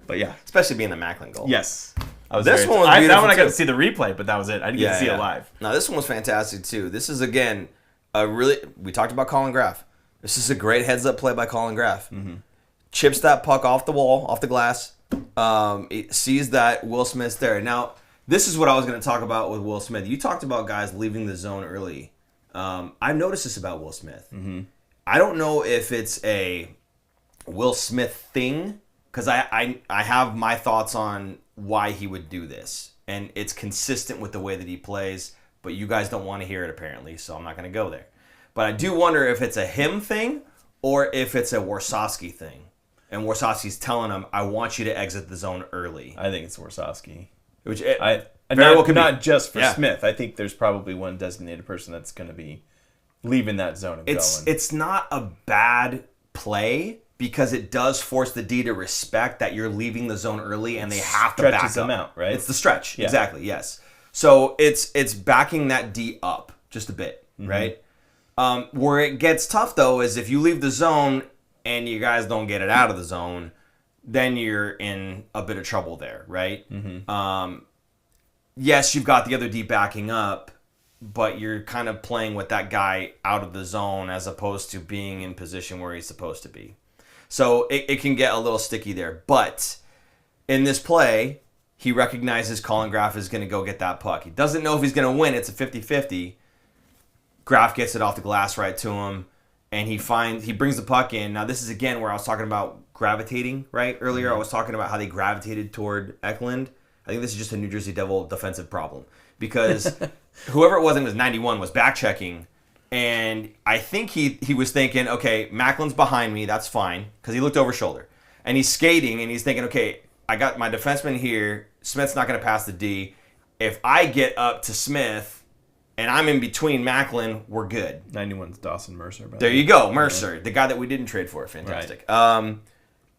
But yeah, especially being the Macklin goal. Yes, that one was beautiful. That one I got to see the replay, but that was it. I didn't get to see it live. No, this one was fantastic too. This is again we talked about Colin Graff. This is a great heads up play by Colin Graff. Mm-hmm. Chips that puck off the wall, off the glass. It sees that Will Smith's there. Now, this is what I was going to talk about with Will Smith. You talked about guys leaving the zone early. I've noticed this about Will Smith. Mm-hmm. I don't know if it's a Will Smith thing. Because I have my thoughts on why he would do this. And it's consistent with the way that he plays. But you guys don't want to hear it, apparently. So I'm not going to go there. But I do wonder if it's a him thing or if it's a Warsawski thing. And Warsawski's telling him, I want you to exit the zone early. I think it's Warsawski. Not just for Smith. I think there's probably one designated person that's going to be leaving that zone and going. It's not a bad play. Because it does force the D to respect that you're leaving the zone early and they have to back up. Stretches them out, right? It's the stretch. Yeah. Exactly, yes. So it's backing that D up just a bit, right? Where it gets tough, though, is if you leave the zone and you guys don't get it out of the zone, then you're in a bit of trouble there, right? Yes, you've got the other D backing up, but you're kind of playing with that guy out of the zone as opposed to being in position where he's supposed to be. So it can get a little sticky there. But in this play, he recognizes Colin Graf is going to go get that puck. He doesn't know if he's going to win. It's a 50-50. Graf gets it off the glass right to him, and he brings the puck in. Now, this is, again, where I was talking about gravitating, right? Earlier, I was talking about how they gravitated toward Eklund. I think this is just a New Jersey Devil defensive problem because whoever it was 91 was back checking, and I think he was thinking, okay, Macklin's behind me, that's fine, because he looked over his shoulder, and he's skating, and he's thinking, okay, I got my defenseman here, Smith's not going to pass the D. If I get up to Smith and I'm in between Macklin, we're good. 91's Dawson Mercer. There you go, Mercer, the guy that we didn't trade for. Fantastic. Right.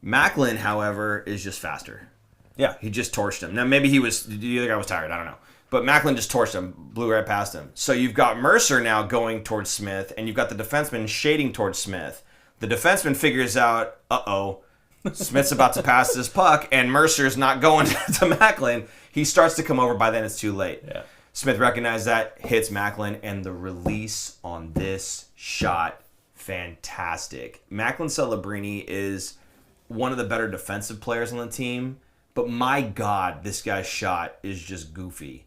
Macklin, however, is just faster. Yeah. He just torched him. Now, maybe the other guy was tired. I don't know. But Macklin just torched him, blew right past him. So you've got Mercer now going towards Smith, and you've got the defenseman shading towards Smith. The defenseman figures out, Smith's about to pass this puck, and Mercer's not going to Macklin. He starts to come over. By then, it's too late. Yeah. Smith recognizes that, hits Macklin, and the release on this shot, fantastic. Macklin Celebrini is one of the better defensive players on the team. But my God, this guy's shot is just goofy.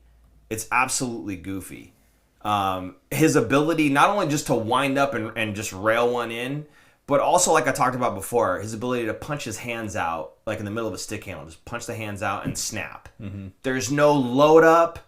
It's absolutely goofy. His ability not only just to wind up and just rail one in, but also, like I talked about before, his ability to punch his hands out, like in the middle of a stick handle, just punch the hands out and snap. There's no load up,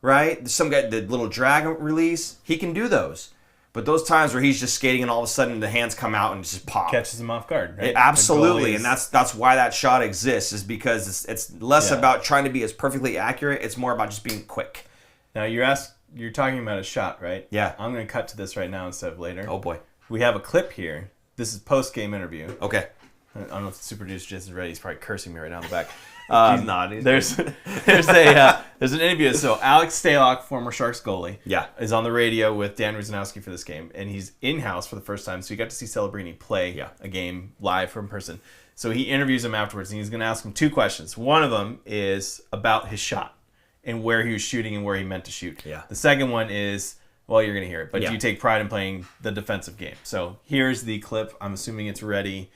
right? Some guy, the little drag release, he can do those. But those times where he's just skating and all of a sudden the hands come out and just pop. Catches him off guard, right? Absolutely, and that's why that shot exists, is because it's less about trying to be as perfectly accurate. It's more about just being quick. Now, you're talking about a shot, right? Yeah. I'm going to cut to this right now instead of later. Oh, boy. We have a clip here. This is post-game interview. Okay. I don't know if the super producer Jason's ready. He's probably cursing me right now in the back. He's not. There's an interview. So Alex Stalock, former Sharks goalie, is on the radio with Dan Ruzanowski for this game, and he's in-house for the first time, so you got to see Celebrini play a game live from person. So he interviews him afterwards, and he's going to ask him two questions. One of them is about his shot and where he was shooting and where he meant to shoot. Yeah. The second one is, well, you're going to hear it, but do you take pride in playing the defensive game? So here's the clip. I'm assuming it's ready.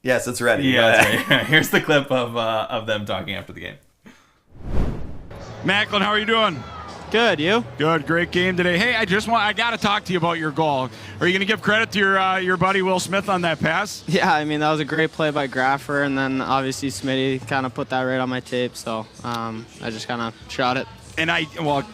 Yes, it's ready. Yeah, that's right. Here's the clip of them talking after the game. Macklin, how are you doing? Good, you? Good, great game today. Hey, I got to talk to you about your goal. Are you going to give credit to your buddy Will Smith on that pass? Yeah, I mean, that was a great play by Graffer, and then obviously Smitty kind of put that right on my tape, so I just kind of shot it. And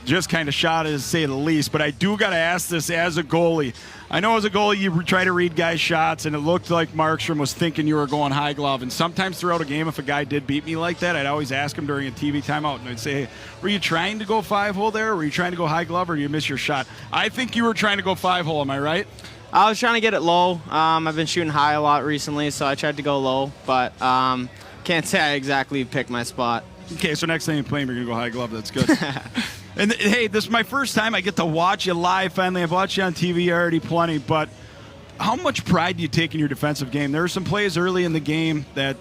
just kind of shot it, to say the least, but I do got to ask this as a goalie. I know as a goalie you try to read guys' shots, and it looked like Markstrom was thinking you were going high glove. And sometimes throughout a game, if a guy did beat me like that, I'd always ask him during a TV timeout, and I'd say, hey, were you trying to go 5-hole there? Were you trying to go high glove, or did you miss your shot? I think you were trying to go 5-hole, am I right? I was trying to get it low. I've been shooting high a lot recently, so I tried to go low, but can't say I exactly picked my spot. Okay, so next time you play him, you're going to go high glove. That's good. And hey, this is my first time I get to watch you live finally. I've watched you on TV already plenty, but how much pride do you take in your defensive game? There are some plays early in the game that,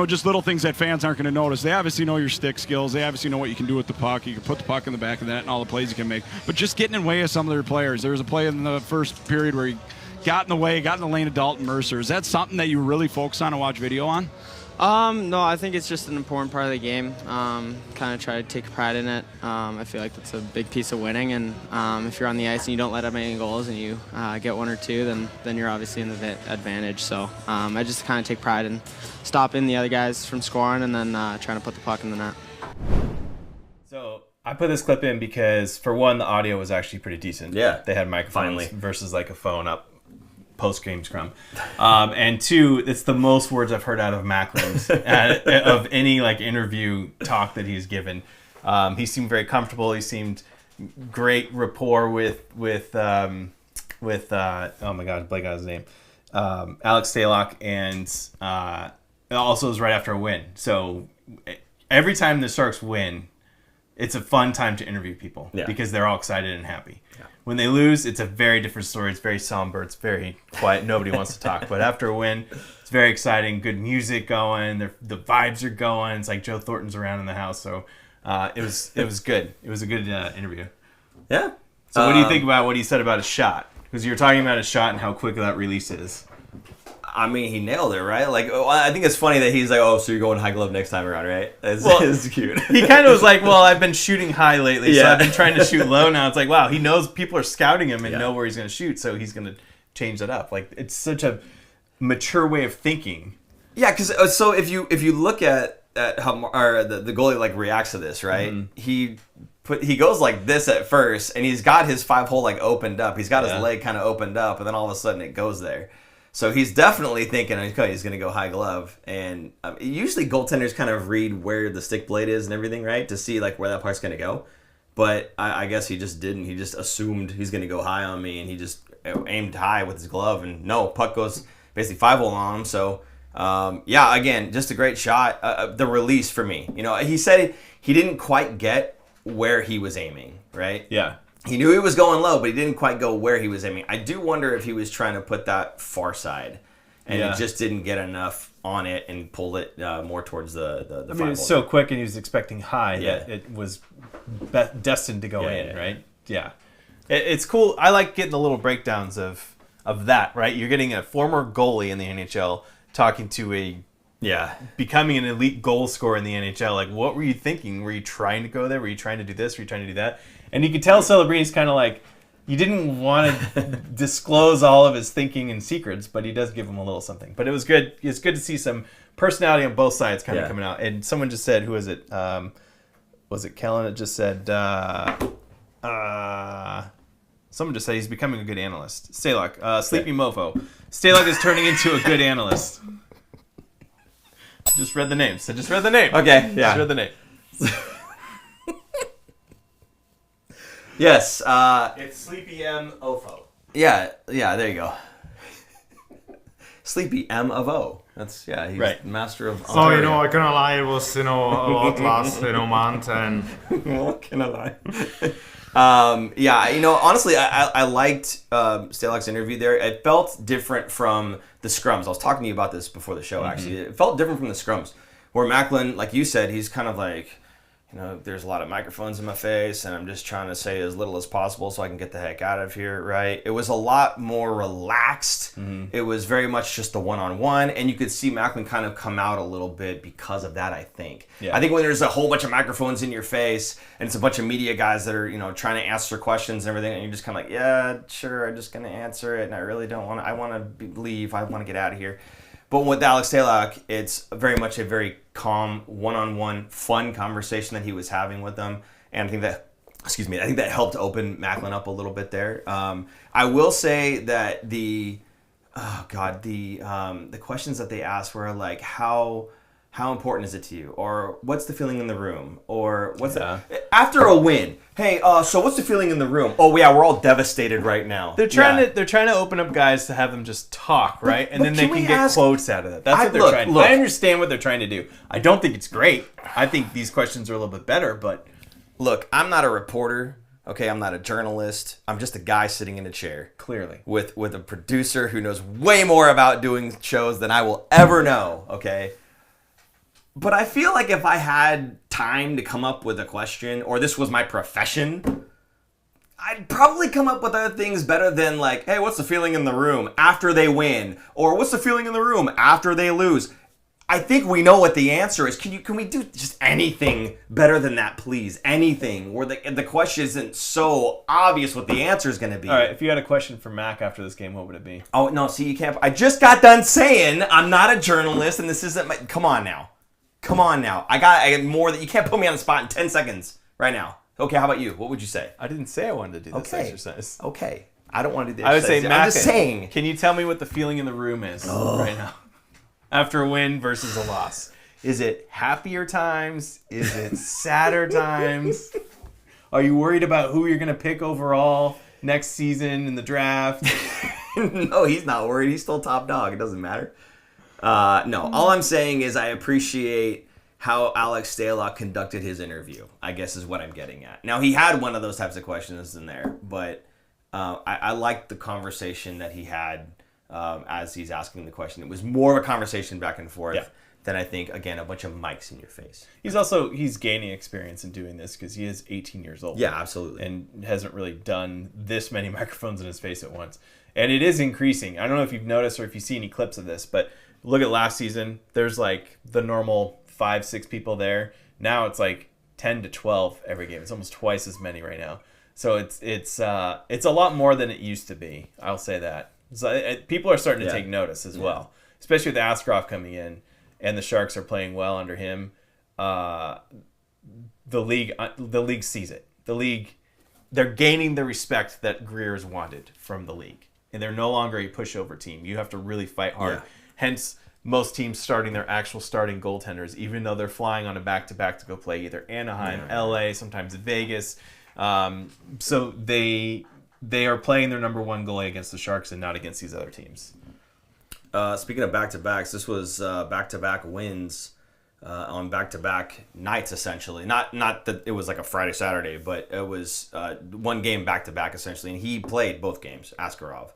just little things that fans aren't going to notice. They obviously know your stick skills. They obviously know what you can do with the puck. You can put the puck in the back of the net and all the plays you can make. But just getting in the way of some of their players. There was a play in the first period where he got in the way, got in the lane of Dalton Mercer. Is that something that you really focus on and watch video on? No, I think it's just an important part of the game. Kind of try to take pride in it. I feel like that's a big piece of winning, and if you're on the ice and you don't let up any goals and you get one or two, then you're obviously in the advantage. So I just kind of take pride in stopping the other guys from scoring and then trying to put the puck in the net. So I put this clip in because, for one, the audio was actually pretty decent. Yeah. They had microphones Finally. versus like a phone up post-game scrum. And two, it's the most words I've heard out of Macklin's of any like interview talk that he's given. He seemed very comfortable. He seemed great rapport with oh my God, blank out his name. Alex Stalock, and it also was right after a win. So every time the Sharks win, it's a fun time to interview people because they're all excited and happy. Yeah. When they lose, it's a very different story. It's very somber. It's very quiet. Nobody wants to talk. But after a win, it's very exciting. Good music going. The vibes are going. It's like Joe Thornton's around in the house. So it was good. It was a good interview. Yeah. So what do you think about what he said about his shot? Because you were talking about his shot and how quick that release is. I mean, he nailed it, right? Like, I think it's funny that he's like, "Oh, so you're going high glove next time around, right?" It's cute. He kind of was like, "Well, I've been shooting high lately, so I've been trying to shoot low now." It's like, wow, he knows people are scouting him and know where he's going to shoot, so he's going to change that up. Like, it's such a mature way of thinking. Yeah, because so if you look at how the goalie like reacts to this, right? Mm-hmm. He goes like this at first, and he's got his 5-hole like opened up. He's got his leg kind of opened up, and then all of a sudden it goes there. So he's definitely thinking, okay, he's going to go high glove. And usually goaltenders kind of read where the stick blade is and everything, right? To see like where that puck's going to go. But I guess he just didn't. He just assumed he's going to go high on me, and he just aimed high with his glove. And no, puck goes basically 5-hole on him. So, again, just a great shot. The release for me. You know, he said he didn't quite get where he was aiming, right? Yeah. He knew he was going low, but he didn't quite go where he was aiming. I do wonder if he was trying to put that far side, and he just didn't get enough on it and pulled it more towards the I mean, it's so quick, and he was expecting high that it was destined to go in, right? Yeah. It's cool. I like getting the little breakdowns of that, right? You're getting a former goalie in the NHL talking to becoming an elite goal scorer in the NHL. Like, what were you thinking? Were you trying to go there? Were you trying to do this? Were you trying to do that? And you could tell Celebrini's kind of like, you didn't want to disclose all of his thinking and secrets, but he does give him a little something. But it was good. It's good to see some personality on both sides kind of coming out. And someone just said, who was it? Was it Kellen? It just said, someone just said he's becoming a good analyst. Stalock, Sleepy Mofo. Stalock is turning into a good analyst. Just read the names. I just read the name. Okay, yeah. Just read the name. Yes. It's Sleepy M Ofo. Yeah, there you go. Sleepy M of O. That's he's master of So, I cannot lie, it was, a lot last, month, and... What can I lie? Honestly, I liked Stalock's interview there. It felt different from the scrums. I was talking to you about this before the show, actually. It felt different from the scrums, where Macklin, like you said, he's kind of like... there's a lot of microphones in my face, and I'm just trying to say as little as possible so I can get the heck out of here, right? It was a lot more relaxed. Mm-hmm. It was very much just the one-on-one, and you could see Macklin kind of come out a little bit because of that, I think. Yeah. I think when there's a whole bunch of microphones in your face, and it's a bunch of media guys that are, trying to answer questions and everything, and you're just kind of like, yeah, sure, I'm just going to answer it, and I really don't want to, I want to leave, I want to get out of here. But with Alex Stalock, it's very much a very calm, one-on-one, fun conversation that he was having with them, and I think that helped open Macklin up a little bit there. I will say that the questions that they asked were like, how important is it to you? Or what's the feeling in the room? Or after a win? Hey, so what's the feeling in the room? Oh yeah, we're all devastated right now. They're trying to open up guys to have them just talk, right? And then they can get quotes out of it. That's what they're trying to do. I understand what they're trying to do. I don't think it's great. I think these questions are a little bit better, but look, I'm not a reporter. Okay, I'm not a journalist. I'm just a guy sitting in a chair. Clearly. With a producer who knows way more about doing shows than I will ever know, okay? But I feel like if I had time to come up with a question, or this was my profession, I'd probably come up with other things better than like, hey, what's the feeling in the room after they win? Or what's the feeling in the room after they lose? I think we know what the answer is. Can we do just anything better than that, please? Anything where the question isn't so obvious what the answer is going to be. All right, if you had a question for Mac after this game, what would it be? Oh, no, see, you can't. I just got done saying I'm not a journalist, and this isn't my... Come on now. I got more that you can't put me on the spot in 10 seconds right now. Okay, how about you? What would you say? I didn't say I wanted to do this exercise. Okay. I don't want to do the exercise. I would say, I'm just saying. Can you tell me what the feeling in the room is right now? After a win versus a loss. Is it happier times? Is it sadder times? Are you worried about who you're going to pick overall next season in the draft? No, he's not worried. He's still top dog. It doesn't matter. No, all I'm saying is I appreciate how Alex Stalock conducted his interview, I guess is what I'm getting at. Now, he had one of those types of questions in there, but I liked the conversation that he had as he's asking the question. It was more of a conversation back and forth than I think, again, a bunch of mics in your face. He's gaining experience in doing this because he is 18 years old. Yeah, absolutely. And hasn't really done this many microphones in his face at once. And it is increasing. I don't know if you've noticed or if you see any clips of this, but look at last season. There's like the normal 5-6 people there. Now it's like 10 to 12 every game. It's almost twice as many right now. So it's a lot more than it used to be. I'll say that. So people are starting to take notice as well, especially with Askarov coming in, and the Sharks are playing well under him. The league sees it. They're gaining the respect that Greer's wanted from the league, and they're no longer a pushover team. You have to really fight hard. Yeah. Hence, most teams starting their actual starting goaltenders, even though they're flying on a back-to-back to go play either Anaheim, LA, sometimes Vegas. So they are playing their number one goalie against the Sharks and not against these other teams. Speaking of back-to-backs, this was back-to-back wins on back-to-back nights, essentially. Not that it was like a Friday, Saturday, but it was one game back-to-back, essentially. And he played both games, Askarov.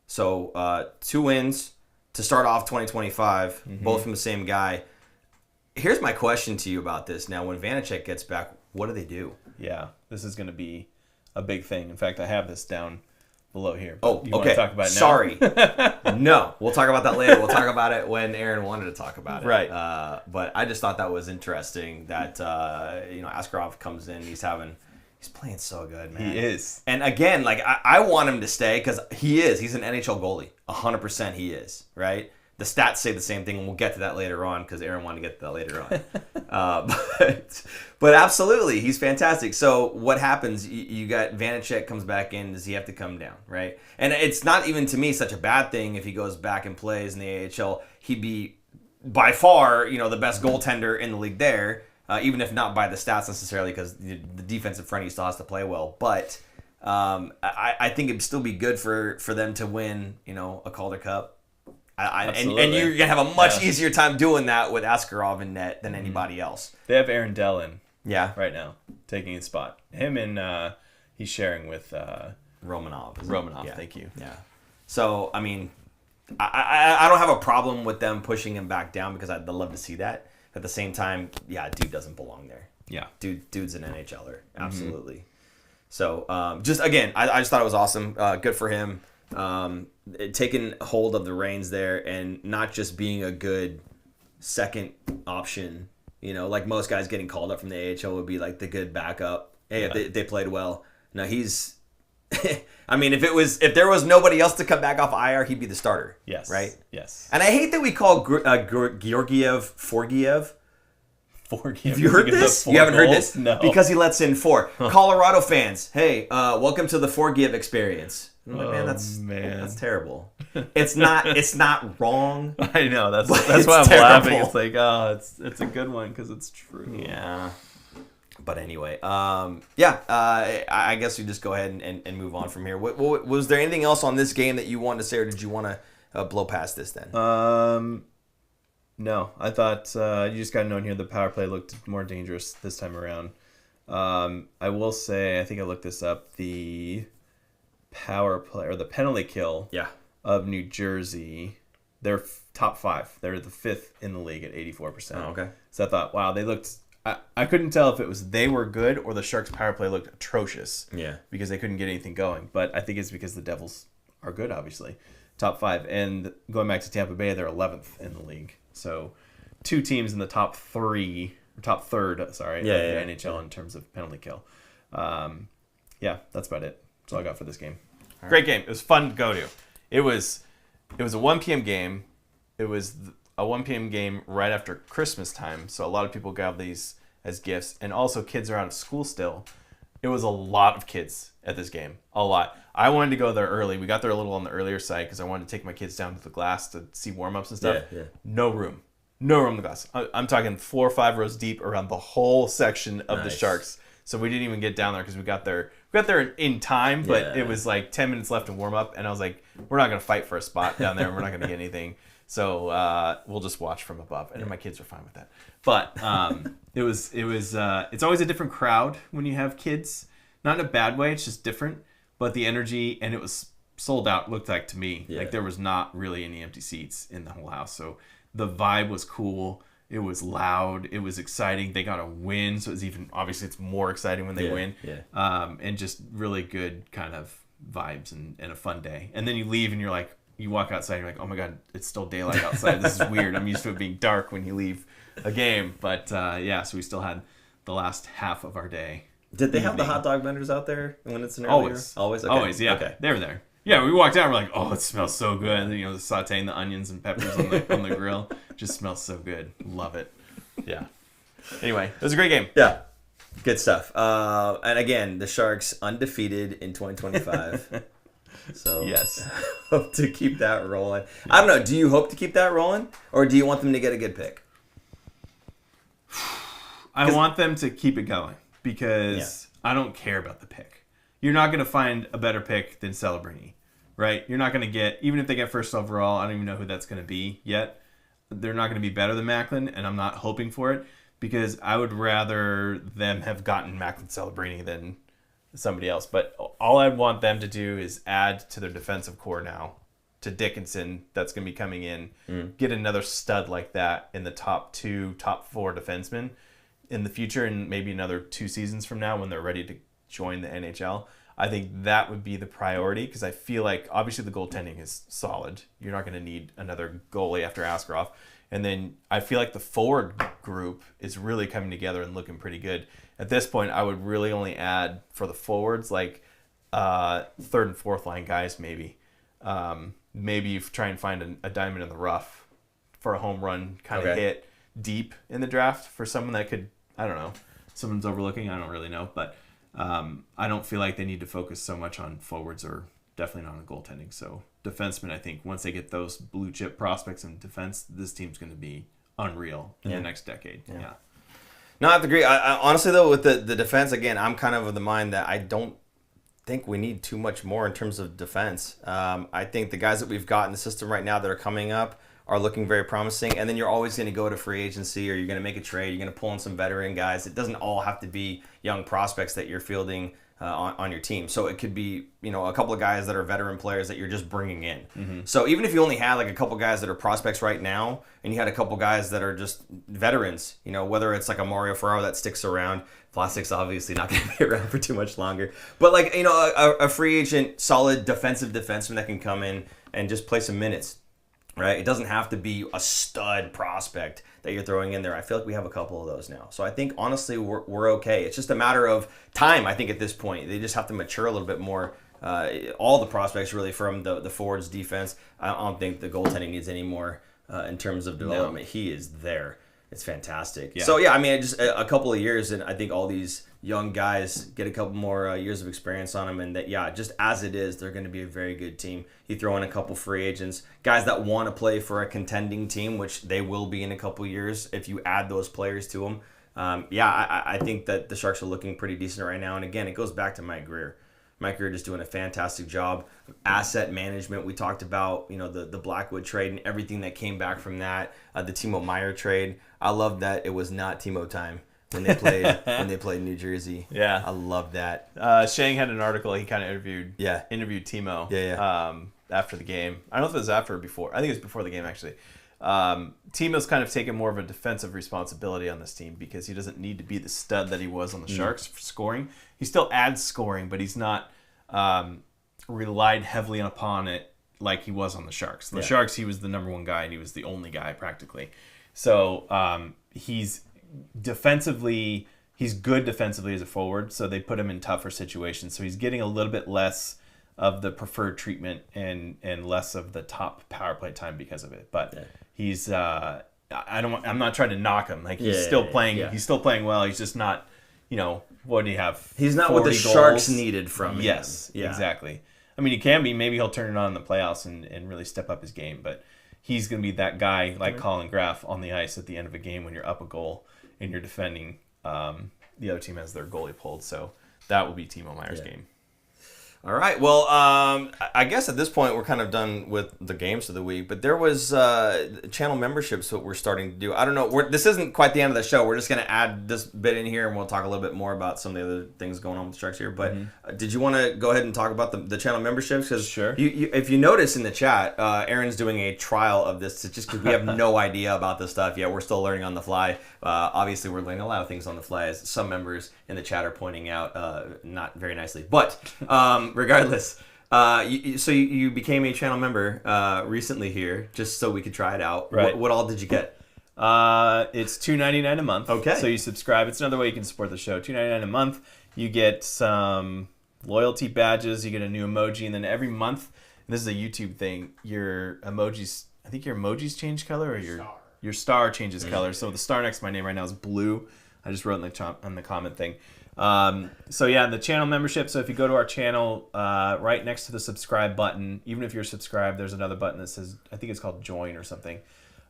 So 2 wins to start off 2025, both from the same guy. Here's my question to you about this. Now, when Vanecek gets back, what do they do? Yeah, this is going to be a big thing. In fact, I have this down below here. Oh, you okay. Want to talk about it now? Sorry. No, we'll talk about that later. We'll talk about it when Aaron wanted to talk about it. Right. But I just thought that was interesting that Askarov comes in. He's playing so good, man. He is. And again, like I want him to stay because he is. He's an NHL goalie. 100% he is. Right. The stats say the same thing, and we'll get to that later on because Aaron wanted to get to that later on. But absolutely, he's fantastic. So what happens? You got Vanecek comes back in. Does he have to come down, right? And it's not even, to me, such a bad thing if he goes back and plays in the AHL. He'd be, by far, the best goaltender in the league there, even if not by the stats necessarily because the defensive front he still has to play well. But I think it'd still be good for them to win, a Calder Cup. And you're going to have a much easier time doing that with Askarov in net than anybody else. They have Aaron Dellin right now taking his spot. Him and he's sharing with Romanov. Romanov, thank you. Yeah. So, I mean, I don't have a problem with them pushing him back down because I'd love to see that. At the same time, dude doesn't belong there. Yeah. Dude's an NHLer. Absolutely. So, just again, I just thought it was awesome. Good for him. Taking hold of the reins there and not just being a good second option, like most guys getting called up from the AHL would be like the good backup. Hey, if they played well. No, he's. I mean, if there was nobody else to come back off IR, he'd be the starter. Yes. Right. Yes. And I hate that we call Georgiev Forgiev. Have you heard this? You haven't heard this? No. Because he lets in 4. Colorado fans, hey, welcome to the Forgive experience. I'm like, man, that's terrible. It's not wrong. I know that's why I'm terrible. laughing. It's like, it's a good one because it's true. Yeah. But anyway, I guess we just go ahead and move on from here. Was there anything else on this game that you wanted to say, or did you want to blow past this then? No, I thought you just got to know in here the power play looked more dangerous this time around. I will say, I think I looked this up, the power play or the penalty kill of New Jersey, they're top 5. They're the 5th in the league at 84%. Oh, okay. So I thought, wow, they looked. I couldn't tell if it was they were good or the Sharks' power play looked atrocious. Yeah. Because they couldn't get anything going. But I think it's because the Devils are good, obviously. Top 5. And going back to Tampa Bay, they're 11th in the league. So 2 teams in the top 3, or top third, of the NHL in terms of penalty kill. That's about it. That's all I got for this game. Right. Great game. It was fun to go to. It was a 1 p.m. game. It was a 1 p.m. game right after Christmas time, so a lot of people got these as gifts, and also kids are out of school still. It was a lot of kids at this game. A lot. I wanted to go there early. We got there a little on the earlier side because I wanted to take my kids down to the glass to see warm-ups and stuff. Yeah. No room in the glass. I'm talking 4 or 5 rows deep around the whole section of the Sharks. So we didn't even get down there because we got there in time, but it was like 10 minutes left to warm up, and I was like, we're not going to fight for a spot down there. We're not going to get anything. So we'll just watch from above, and my kids are fine with that. But it's always a different crowd when you have kids. Not in a bad way, it's just different. But the energy, and it was sold out, looked like to me. Like there was not really any empty seats in the whole house. So the vibe was cool. It was loud. It was exciting. They got a win, so obviously it's more exciting when they win. Yeah. And just really good kind of vibes and a fun day. And then you leave and you walk outside and you're like, oh my God, it's still daylight outside. This is weird. I'm used to it being dark when you leave a game. But so we still had the last half of our day. Did they have the hot dog vendors out there when it's an earlier? Always? Okay. Always, yeah. Okay. They were there. Yeah, we walked out and we're like, oh, it smells so good. And, sauteing the onions and peppers on the grill. Just smells so good. Love it. Yeah. Anyway, it was a great game. Yeah. Good stuff. And again, the Sharks undefeated in 2025. So yes, hope to keep that rolling. I don't know. Do you hope to keep that rolling, or do you want them to get a good pick? I want them to keep it going because I don't care about the pick. You're not going to find a better pick than Celebrini, right? You're not going to get, even if they get first overall, I don't even know who that's going to be yet. They're not going to be better than Macklin, and I'm not hoping for it because I would rather them have gotten Macklin Celebrini than somebody else. But all I'd want them to do is add to their defensive core now, to Dickinson that's going to be coming in, get another stud like that in the top 4 defensemen in the future, and maybe another 2 seasons from now when they're ready to join the NHL. I think that would be the priority because I feel like obviously the goaltending is solid. You're not going to need another goalie after Askarov. And then I feel like the forward group is really coming together and looking pretty good. At this point, I would really only add for the forwards like third and fourth line guys maybe. Maybe you try and find a diamond in the rough for a home run kind of hit deep in the draft for someone that could, I don't know, someone's overlooking. I don't really know, but I don't feel like they need to focus so much on forwards or definitely not on goaltending. So defensemen, I think once they get those blue chip prospects in defense, this team's going to be unreal in the next decade. Yeah. No, I have to agree. I honestly though, with the defense, again, I'm kind of the mind that I don't think we need too much more in terms of defense. I think the guys that we've got in the system right now that are coming up are looking very promising. And then you're always going to go to free agency or you're going to make a trade. You're going to pull in some veteran guys. It doesn't all have to be young prospects that you're fielding on your team. So it could be, a couple of guys that are veteran players that you're just bringing in. Mm-hmm. So even if you only had like a couple guys that are prospects right now and you had a couple guys that are just veterans, whether it's like a Mario Ferraro that sticks around, Vlasic's obviously not going to be around for too much longer. But like, a free agent, solid defensive defenseman that can come in and just play some minutes. Right? It doesn't have to be a stud prospect that you're throwing in there. I feel like we have a couple of those now. So I think, honestly, we're okay. It's just a matter of time, I think, at this point. They just have to mature a little bit more. All the prospects, really, from the forwards defense. I don't think the goaltending needs any more in terms of development. No. He is there. It's fantastic. Yeah. So, just a couple of years, and I think all these young guys get a couple more years of experience on them, and that, just as it is, they're going to be a very good team. You throw in a couple free agents, guys that want to play for a contending team, which they will be in a couple years if you add those players to them. I think that the Sharks are looking pretty decent right now. And again, it goes back to Mike Grier. Mike Grier just doing a fantastic job. Asset management, we talked about, the Blackwood trade and everything that came back from that. The Timo Meier trade. I love that it was not Timo time when they played New Jersey. Yeah, I love that. Shang had an article. He kind of interviewed Timo. After the game. I don't know if it was after or before. I think it was before the game actually. Timo's kind of taken more of a defensive responsibility on this team because he doesn't need to be the stud that he was on the Sharks for scoring. He still adds scoring, but he's not relied heavily upon it like he was on the Sharks. The Sharks, he was the number one guy and he was the only guy practically. So he's good defensively as a forward, so they put him in tougher situations. So he's getting a little bit less of the preferred treatment and less of the top power play time because of it. But he's I'm not trying to knock him. Like he's still playing. He's still playing well. He's just not. What do you have? He's not what the Sharks needed from him. Yes, exactly. I mean, he can be. Maybe he'll turn it on in the playoffs and really step up his game. But he's going to be that guy like Colin Graff on the ice at the end of a game when you're up a goal and you're defending. The other team has their goalie pulled, so that will be Timo Meier's game. All right. Well, I guess at this point we're kind of done with the games of the week, but there was channel memberships that we're starting to do. I don't know. This isn't quite the end of the show. We're just going to add this bit in here, and we'll talk a little bit more about some of the other things going on with Sharks here. But did you want to go ahead and talk about the channel memberships? Because Sure. If you notice in the chat, Aaron's doing a trial of this just because we have no idea about this stuff yet. We're still learning on the fly. Obviously, we're learning a lot of things on the fly, as some members in the chat are pointing out, not very nicely. But regardless, you became a channel member recently here, just so we could try it out. Right. What all did you get? It's $2.99 a month. Okay. So you subscribe. It's another way you can support the show. $2.99 a month. You get some loyalty badges. You get a new emoji, and then every month, and this is a YouTube thing, your emojis. I think your emojis change color, or your star changes color. So the star next to my name right now is blue. I just wrote in the comment thing. So yeah, the channel membership. So if you go to our channel, right next to the subscribe button, even if you're subscribed, there's another button that says, I think it's called join or something.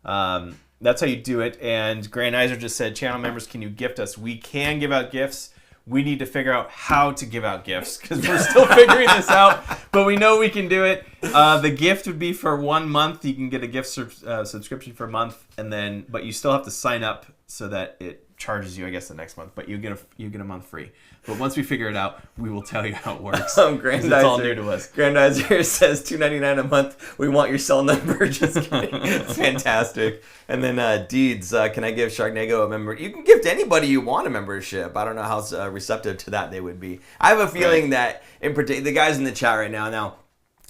That's how you do it. And Grand Iser just said, channel members, can you gift us? We can give out gifts. We need to figure out how to give out gifts because we're still figuring this out, but we know we can do it. The gift would be for 1 month. You can get a gift subscription for a month, but you still have to sign up so that it charges you, I guess, the next month. But you get a month free. But once we figure it out, we will tell you how it works. It's all new to us. Grandizer says $2.99 a month. We want your cell number. Just kidding. It's fantastic. And then Deeds, can I give Sharknego a member? You can gift anybody you want a membership. I don't know how receptive to that they would be. I have a feeling that in particular, the guys in the chat right now.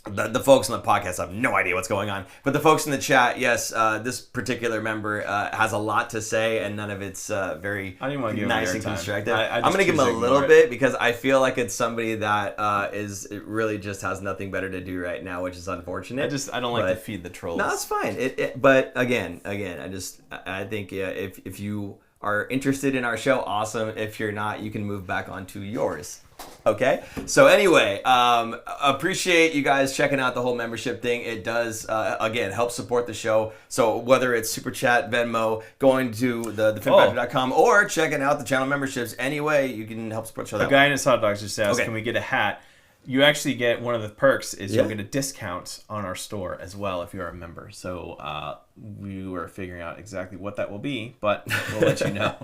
The folks on the podcast have no idea what's going on. But the folks in the chat, yes, this particular member has a lot to say, and none of it's very nice and constructive. I'm going to give him a little bit because I feel like it's somebody that it really just has nothing better to do right now, which is unfortunate. I don't like to feed the trolls. No, it's fine. But again, I think if you are interested in our show, awesome. If you're not, you can move back onto yours. Okay, so anyway, appreciate you guys checking out the whole membership thing. It does, again, help support the show. So whether it's Super Chat, Venmo, going to thefinfactor.com, or checking out the channel memberships, any way you can help support the show. A guy in his hot dogs just asked, can we get a hat? You actually get, one of the perks is you'll get a discount on our store as well if you're a member. So we were figuring out exactly what that will be, but we'll let you know.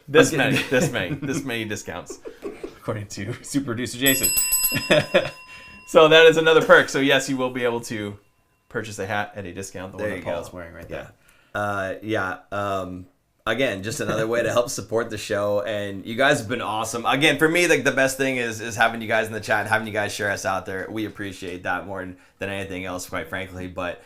This many discounts, according to Super Producer Jason. So that is another perk. So yes, you will be able to purchase a hat at a discount. The one that Paul's wearing right there. Again, just another way to help support the show, and you guys have been awesome. Again, for me, like the best thing is having you guys in the chat, and having you guys share us out there. We appreciate that more than anything else, quite frankly. But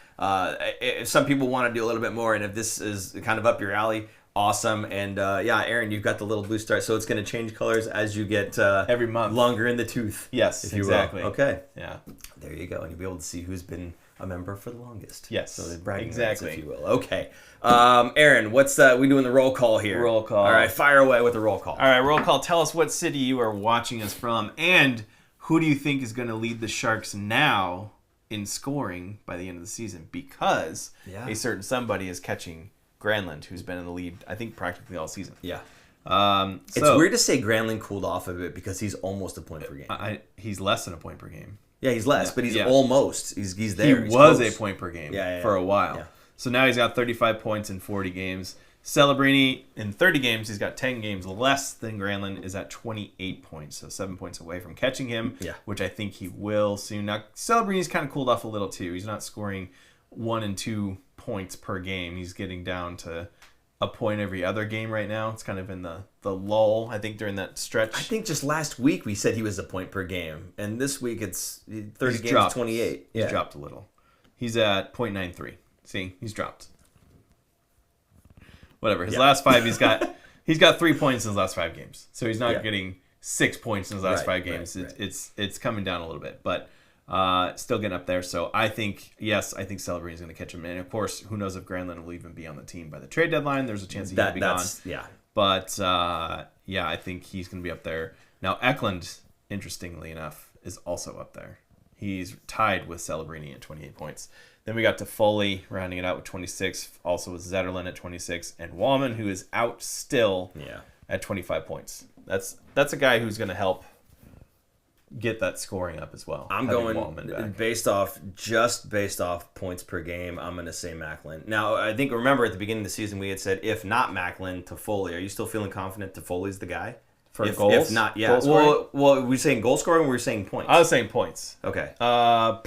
if some people want to do a little bit more, and if this is kind of up your alley, awesome. And Aaron, you've got the little blue star, so it's going to change colors as you get every month longer in the tooth. Yes, exactly. Okay. Yeah. There you go, and you'll be able to see who's been a member for the longest. Yes. So the bragging rights, if you will. Okay. Aaron, what's we doing the roll call here? Roll call. All right, fire away with the roll call. All right, roll call. Tell us what city you are watching us from, and who do you think is going to lead the Sharks now in scoring by the end of the season? Because a certain somebody is catching Granlund, who's been in the lead, I think, practically all season. Yeah. It's weird to say Granlund cooled off a bit because he's almost a point per game. He's less than a point per game. Yeah, he's less, but he's almost. He's there. He was a point per game for a while. Yeah. So now he's got 35 points in 40 games. Celebrini, in 30 games, he's got 10 games less than Granlund, is at 28 points. So 7 points away from catching him, which I think he will soon. Now, Celebrini's kind of cooled off a little, too. He's not scoring 1 and 2 points per game. He's getting down to a point every other game right now. It's kind of in the lull, I think, during that stretch. I think just last week we said he was a point per game, and this week it's 30 games, 28. He's dropped a little. He's at 0.93. See, he's dropped. Whatever. His last 5, he's got 3 points in his last 5 games. So he's not getting 6 points in his last 5 games. It's coming down a little bit, but still getting up there. So I think Celebrini is going to catch him. And of course, who knows if Granlund will even be on the team by the trade deadline. There's a chance he could be gone. Yeah. But I think he's going to be up there. Now, Eklund, interestingly enough, is also up there. He's tied with Celebrini at 28 points. Then we got to Foley rounding it out with 26, also with Zetterlund at 26, and Wallman, who is out still at 25 points. That's a guy who's going to help get that scoring up as well. I'm having going Wallman back. based off points per game. I'm going to say Macklin. Now, I think remember at the beginning of the season we had said if not Macklin, Toffoli. Are you still feeling confident Toffoli's the guy? For if, goals? If not, yeah. Goal Well, were we saying goal scoring or were we saying points? I was saying points. Okay. That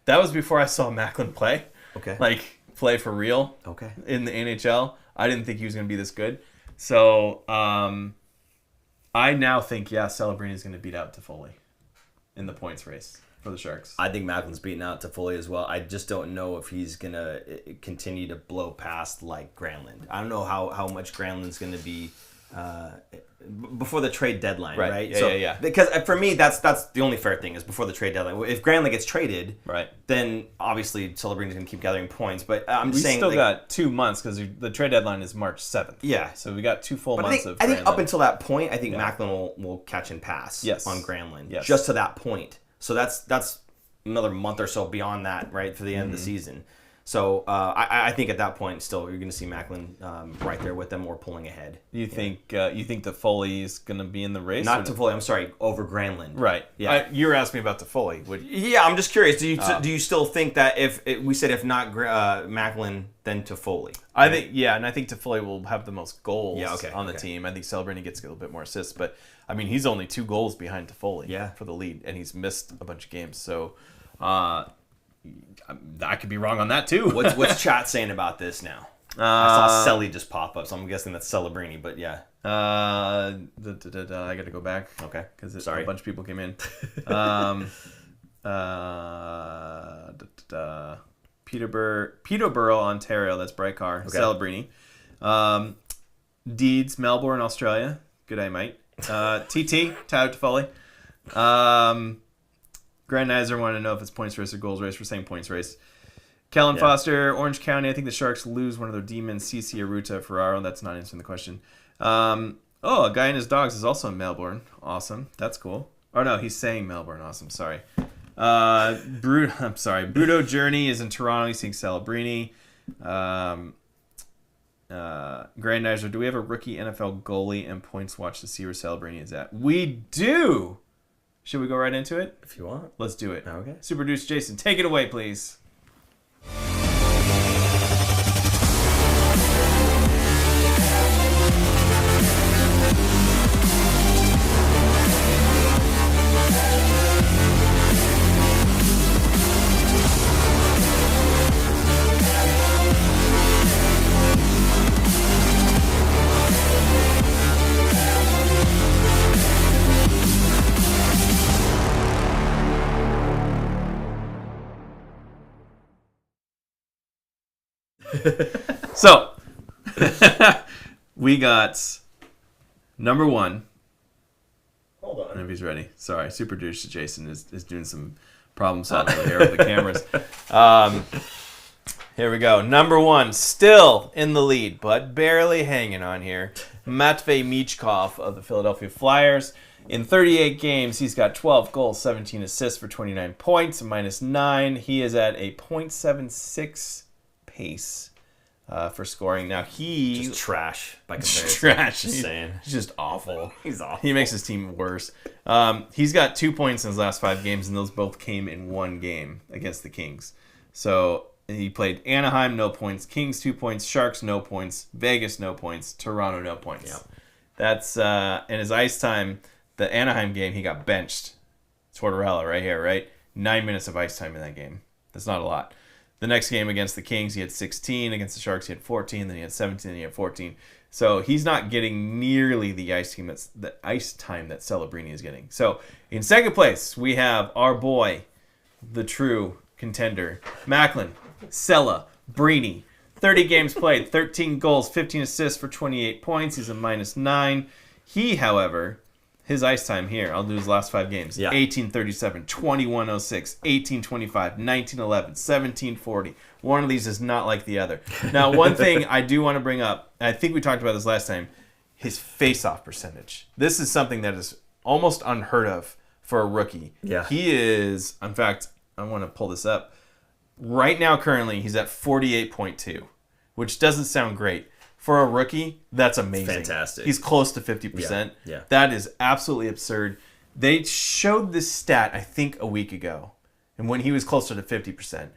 was before I saw Macklin play. Okay. Like, play for real. Okay. In the NHL. I didn't think he was going to be this good. So, I now think, Celebrini is going to beat out Toffoli in the points race for the Sharks. I think Macklin's beating out Toffoli as well. I just don't know if he's going to continue to blow past like Granlund. I don't know how much Granlund's going to be before the trade deadline, right? Yeah. Because for me, that's the only fair thing is before the trade deadline. If Granlund gets traded, right, then obviously Celebrini's going to keep gathering points. But I'm we saying still got 2 months because the trade deadline is March 7th. Yeah, so we got 2 full months I think Granlund. up until that point, I think Macklin will catch and pass on Granlund. Just to that point. So that's another month or so beyond that, right, for the end of the season. So I think at that point, still you're going to see Macklin right there with them or pulling ahead. You think Toffoli is going to be in the race? Not Toffoli. I'm sorry, over Granlund. Right. Yeah. You were asking me about Toffoli. Yeah, I'm just curious. Do you still think that if not Macklin, then Toffoli? I think and I think Toffoli will have the most goals on the team. I think Celebrini gets a little bit more assists, but I mean he's only 2 goals behind Toffoli for the lead, and he's missed a bunch of games. So. I could be wrong on that too. What's chat saying about this now? I saw Selly just pop up, so I'm guessing that's Celebrini. But yeah, I got to go back. Okay, because a bunch of people came in. Peterborough, Ontario. That's Brykar. Okay. Celebrini. Deeds, Melbourne, Australia. Good day, mate. TT, Tyler Toffoli. Grand Nizer wanted to know if it's points race or goals race. We're saying points race. Kellen Foster, Orange County. I think the Sharks lose one of their demons, CC Aruta Ferraro. That's not answering the question. A guy and his dogs is also in Melbourne. Awesome. That's cool. Oh, no, he's saying Melbourne. Awesome. Sorry. Bruto Journey is in Toronto. He's seeing Celebrini. Grand Nizer, do we have a rookie NFL goalie and points watch to see where Celebrini is at? We do! Should we go right into it? If you want. Let's do it. Okay. Super Producer Jason, take it away, please. So, we got number 1. Hold on. If he's ready. Sorry, Super Producer Jason is doing some problem solving here with the cameras. Here we go. Number 1, still in the lead, but barely hanging on here. Matvei Michkov of the Philadelphia Flyers. In 38 games, he's got 12 goals, 17 assists for 29 points, -9. He is at a .76 pace for scoring. Now he's just trash by comparison. Trash. Just saying. He's just awful. He's awful. He makes his team worse. He's got 2 points in his last 5 games, and those both came in one game against the Kings. So he played Anaheim, no points. Kings, 2 points. Sharks, no points. Vegas, no points. Toronto, no points. Yep. That's in his ice time. The Anaheim game, he got benched. Tortorella right here, right? 9 minutes of ice time in that game. That's not a lot. The next game against the Kings, he had 16. Against the Sharks, he had 14. Then he had 17. Then he had 14. So he's not getting nearly the ice time that Celebrini is getting. So in second place, we have our boy, the true contender, Macklin Celebrini. 30 games played, 13 goals, 15 assists for 28 points. He's a -9. He, however, his ice time here, I'll do his last 5 games. 1837, 2106, 1825, 1911, 1740. One of these is not like the other. Now, one thing I do want to bring up, and I think we talked about this last time, his face-off percentage. This is something that is almost unheard of for a rookie. Yeah. He is, in fact, I want to pull this up. Right now, currently, he's at 48.2, which doesn't sound great. For a rookie, that's amazing. Fantastic. He's close to 50%. Yeah. That is absolutely absurd. They showed this stat, I think, a week ago, and when he was closer to 50%,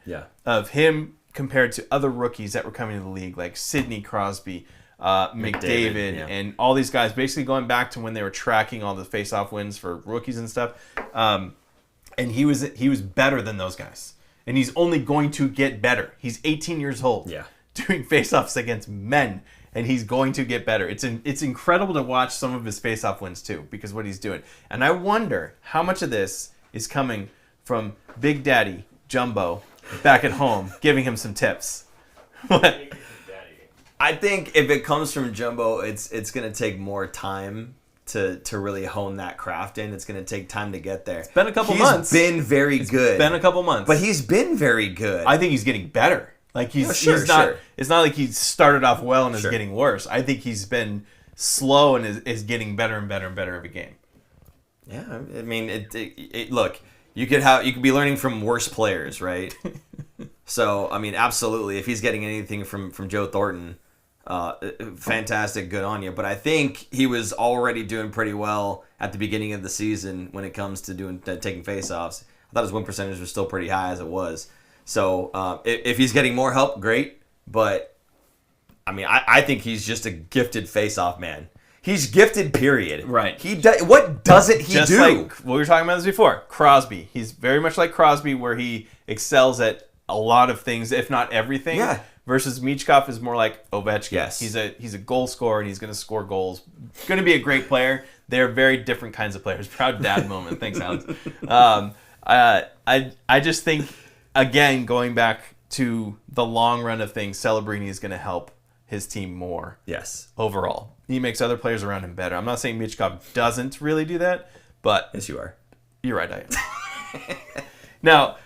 of him compared to other rookies that were coming to the league, like Sidney Crosby, McDavid, and all these guys, basically going back to when they were tracking all the face-off wins for rookies and stuff. And he was better than those guys. And he's only going to get better. He's 18 years old, doing face-offs against men, and he's going to get better. It's incredible to watch some of his face-off wins, too, because what he's doing. And I wonder how much of this is coming from Big Daddy Jumbo back at home, giving him some tips. I think if it comes from Jumbo, it's going to take more time to really hone that craft in. It's going to take time to get there. It's been a couple months. He's been very good. It's been a couple months. But he's been very good. I think he's getting better. Like he's not. It's not like he started off well and is getting worse. I think he's been slow and is getting better and better and better every game. Yeah, I mean, look, you could be learning from worse players, right? So I mean, absolutely, if he's getting anything from Joe Thornton, fantastic, good on you. But I think he was already doing pretty well at the beginning of the season when it comes to taking faceoffs. I thought his win percentage was still pretty high as it was. So if he's getting more help, great. But I mean, I think he's just a gifted faceoff man. He's gifted, period. Right. What doesn't he just do? Like we were talking about this before. Crosby. He's very much like Crosby, where he excels at a lot of things, if not everything. Yeah. Versus Michkov is more like Ovechkin. Yes. He's a goal scorer and he's going to score goals. Going to be a great player. They're very different kinds of players. Proud dad moment. Thanks, Alex. I just think, again, going back to the long run of things, Celebrini is going to help his team more. Yes. Overall. He makes other players around him better. I'm not saying Michkov doesn't really do that, but... Yes, you are. You're right, I am. Now...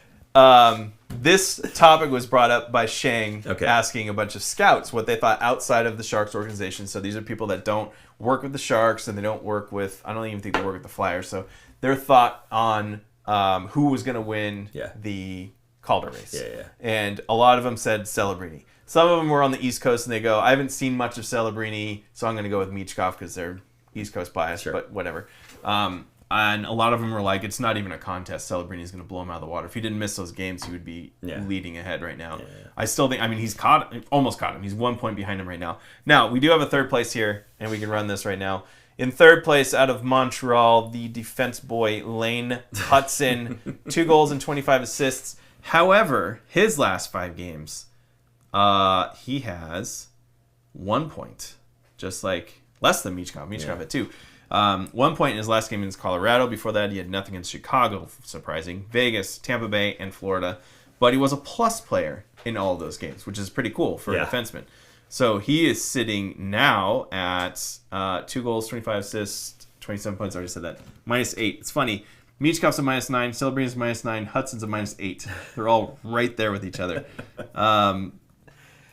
this topic was brought up by Shang asking a bunch of scouts what they thought outside of the Sharks organization. So these are people that don't work with the Sharks and they don't work with, I don't even think they work with the Flyers. So their thought on who was going to win the Calder race. Yeah. And a lot of them said Celebrini. Some of them were on the East Coast and they go, I haven't seen much of Celebrini, so I'm going to go with Michkov because they're East Coast biased, but whatever. And a lot of them were like, it's not even a contest. Celebrini is going to blow him out of the water. If he didn't miss those games, he would be leading ahead right now. Yeah. I still think, I mean, he's almost caught him. He's 1 point behind him right now. Now, we do have a third place here, and we can run this right now. In third place out of Montreal, the defense boy, Lane Hutson, 2 goals and 25 assists. However, his last 5 games, he has 1 point, just like less than Michkov. Michkov had 2. 1 point in his last game against Colorado. Before that, he had nothing in Chicago, surprising. Vegas, Tampa Bay, and Florida. But he was a plus player in all of those games, which is pretty cool for a defenseman. So he is sitting now at 2 goals, 25 assists, 27 points. I already said that. -8. It's funny. Michkov's a -9. Celebrini's -9. Hudson's a -8. They're all right there with each other.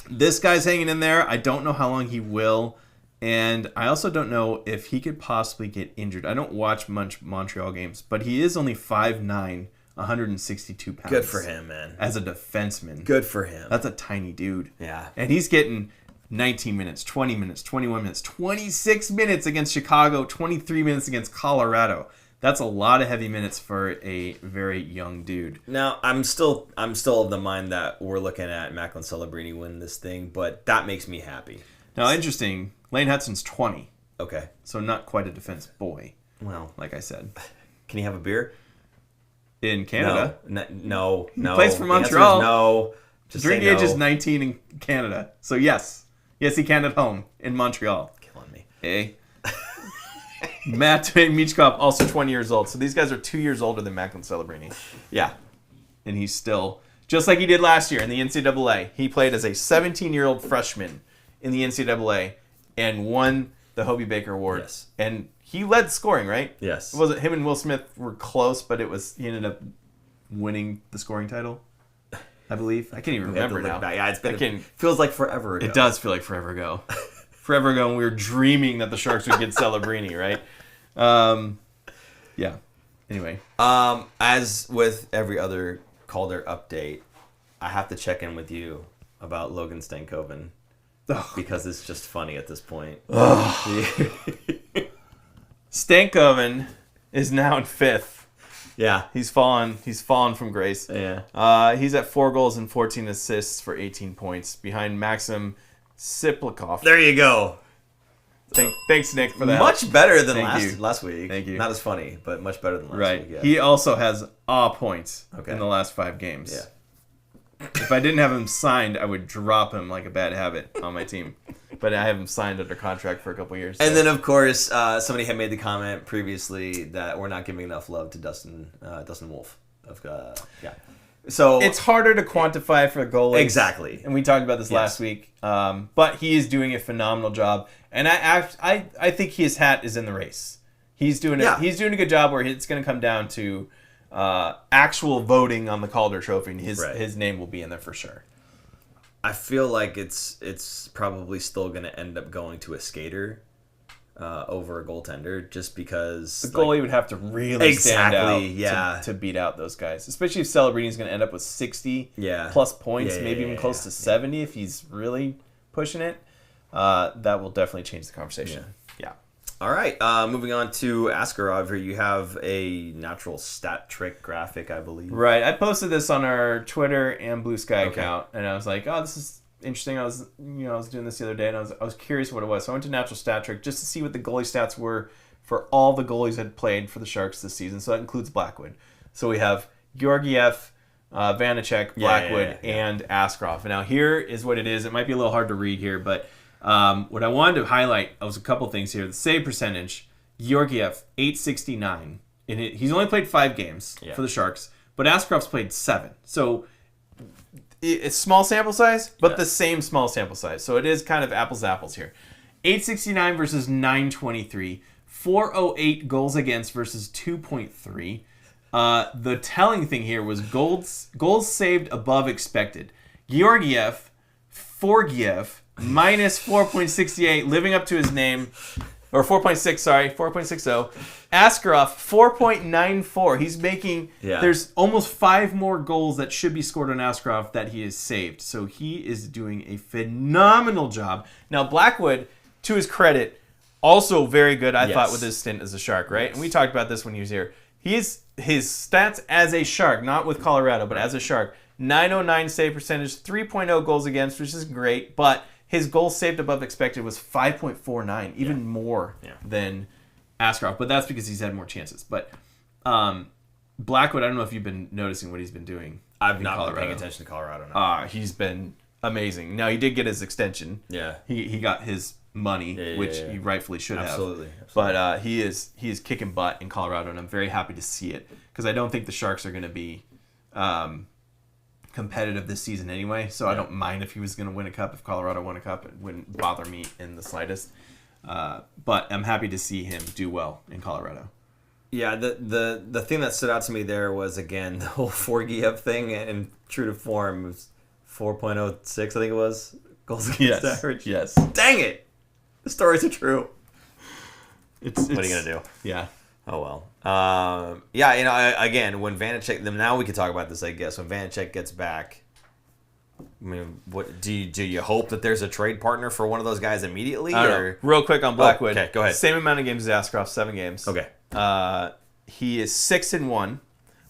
This guy's hanging in there. I don't know how long he will. And I also don't know if he could possibly get injured. I don't watch much Montreal games, but he is only 5'9", 162 pounds. Good for him, man. As a defenseman. Good for him. That's a tiny dude. Yeah. And he's getting 19 minutes, 20 minutes, 21 minutes, 26 minutes against Chicago, 23 minutes against Colorado. That's a lot of heavy minutes for a very young dude. Now, I'm still of the mind that we're looking at Macklin Celebrini win this thing, but that makes me happy. Now, interesting, Lane Hutson's 20. Okay. So not quite a defense boy. Well, like I said. Can he have a beer? In Canada? No. He plays for Montreal. No. Just drink age is 19 in Canada. So yes. Yes, he can at home in Montreal. Killing me. Hey. Matt Michkov, also 20 years old. So these guys are 2 years older than Macklin Celebrini. Yeah. And he's still, just like he did last year in the NCAA, he played as a 17-year-old freshman in the NCAA and won the Hobie Baker Award. Yes. And he led scoring, right? Yes. It wasn't him and Will Smith were close, but he ended up winning the scoring title, I believe. I can't even remember now. Yeah, feels like forever ago. It does feel like forever ago. Forever ago when we were dreaming that the Sharks would get Celebrini, right? Yeah. Anyway. As with every other Calder update, I have to check in with you about Logan Stankoven. Because it's just funny at this point. Stankoven is now in 5th. Yeah. He's fallen from grace. Yeah. He's at 4 goals and 14 assists for 18 points behind Maxim Siplikov. There you go. Thanks, Nick, for that. Much better than Thank last week. Thank you. Not as funny, but much better than last Right. week. Yeah. He also has points Okay. in the last 5 games. Yeah. If I didn't have him signed, I would drop him like a bad habit on my team. But I have him signed under contract for a couple years. And then, of course, somebody had made the comment previously that we're not giving enough love to Dustin Wolf. Yeah. So it's harder to quantify for goalies. Exactly. And we talked about this last week. But he is doing a phenomenal job. And I think his hat is in the race. He's doing He's doing a good job where it's going to come down to actual voting on the Calder Trophy. And his name will be in there for sure. I feel like it's probably still going to end up going to a skater over a goaltender, just because the goalie would have to really stand out to beat out those guys, especially if Celebrini is going to end up with 60 plus points, maybe even close to 70 if he's really pushing it. That will definitely change the conversation. Yeah. All right. Moving on to Askarov here. You have a natural stat trick graphic, I believe. Right. I posted this on our Twitter and Blue Sky account, and I was like, "Oh, this is interesting." I was doing this the other day, and I was curious what it was. So I went to Natural Stat Trick just to see what the goalie stats were for all the goalies that had played for the Sharks this season. So that includes Blackwood. So we have Georgiev, Vanecek, Blackwood, and Askarov. And now here is what it is. It might be a little hard to read here, but what I wanted to highlight was a couple things here. The save percentage, Georgiev, 869. And he's only played 5 games for the Sharks, but Askarov's played 7. So it's small sample size, but the same small sample size. So it is kind of apples to apples here. 869 versus 923. 408 goals against versus 2.3. The telling thing here was goals saved above expected. Georgiev, minus 4.68, living up to his name. Or 4.60. Askarov, 4.94. He's making... There's almost 5 more goals that should be scored on Askarov that he has saved. So he is doing a phenomenal job. Now, Blackwood, to his credit, also very good, I thought, with his stint as a Shark, right? And we talked about this when he was here. His stats as a Shark, not with Colorado, but as a Shark, 909 save percentage, 3.0 goals against, which is great, but... his goals saved above expected was 5.49, even more than Askarov. But that's because he's had more chances. But Blackwood, I don't know if you've been noticing what he's been doing. I've not been paying attention to Colorado now. He's been amazing. Now, he did get his extension. Yeah. He got his money, which he rightfully should have. Absolutely. But he is kicking butt in Colorado, and I'm very happy to see it. Because I don't think the Sharks are going to be... competitive this season anyway, so I don't mind if he was going to win a cup. If Colorado won a cup, it wouldn't bother me in the slightest. But I'm happy to see him do well in Colorado. Yeah, the thing that stood out to me there was, again, the whole Georgiev thing, and true to form, it was 4.06, I think it was, goals against average. Yes. Dang it! The stories are true. What are you going to do? Yeah. Oh, well. Again, when Vanecek... Now we can talk about this, I guess. When Vanecek gets back, I mean, what do you hope that there's a trade partner for one of those guys immediately? Real quick on Blackwood. Okay, go ahead. Same amount of games as Askarov, 7 games. Okay. He is 6-1,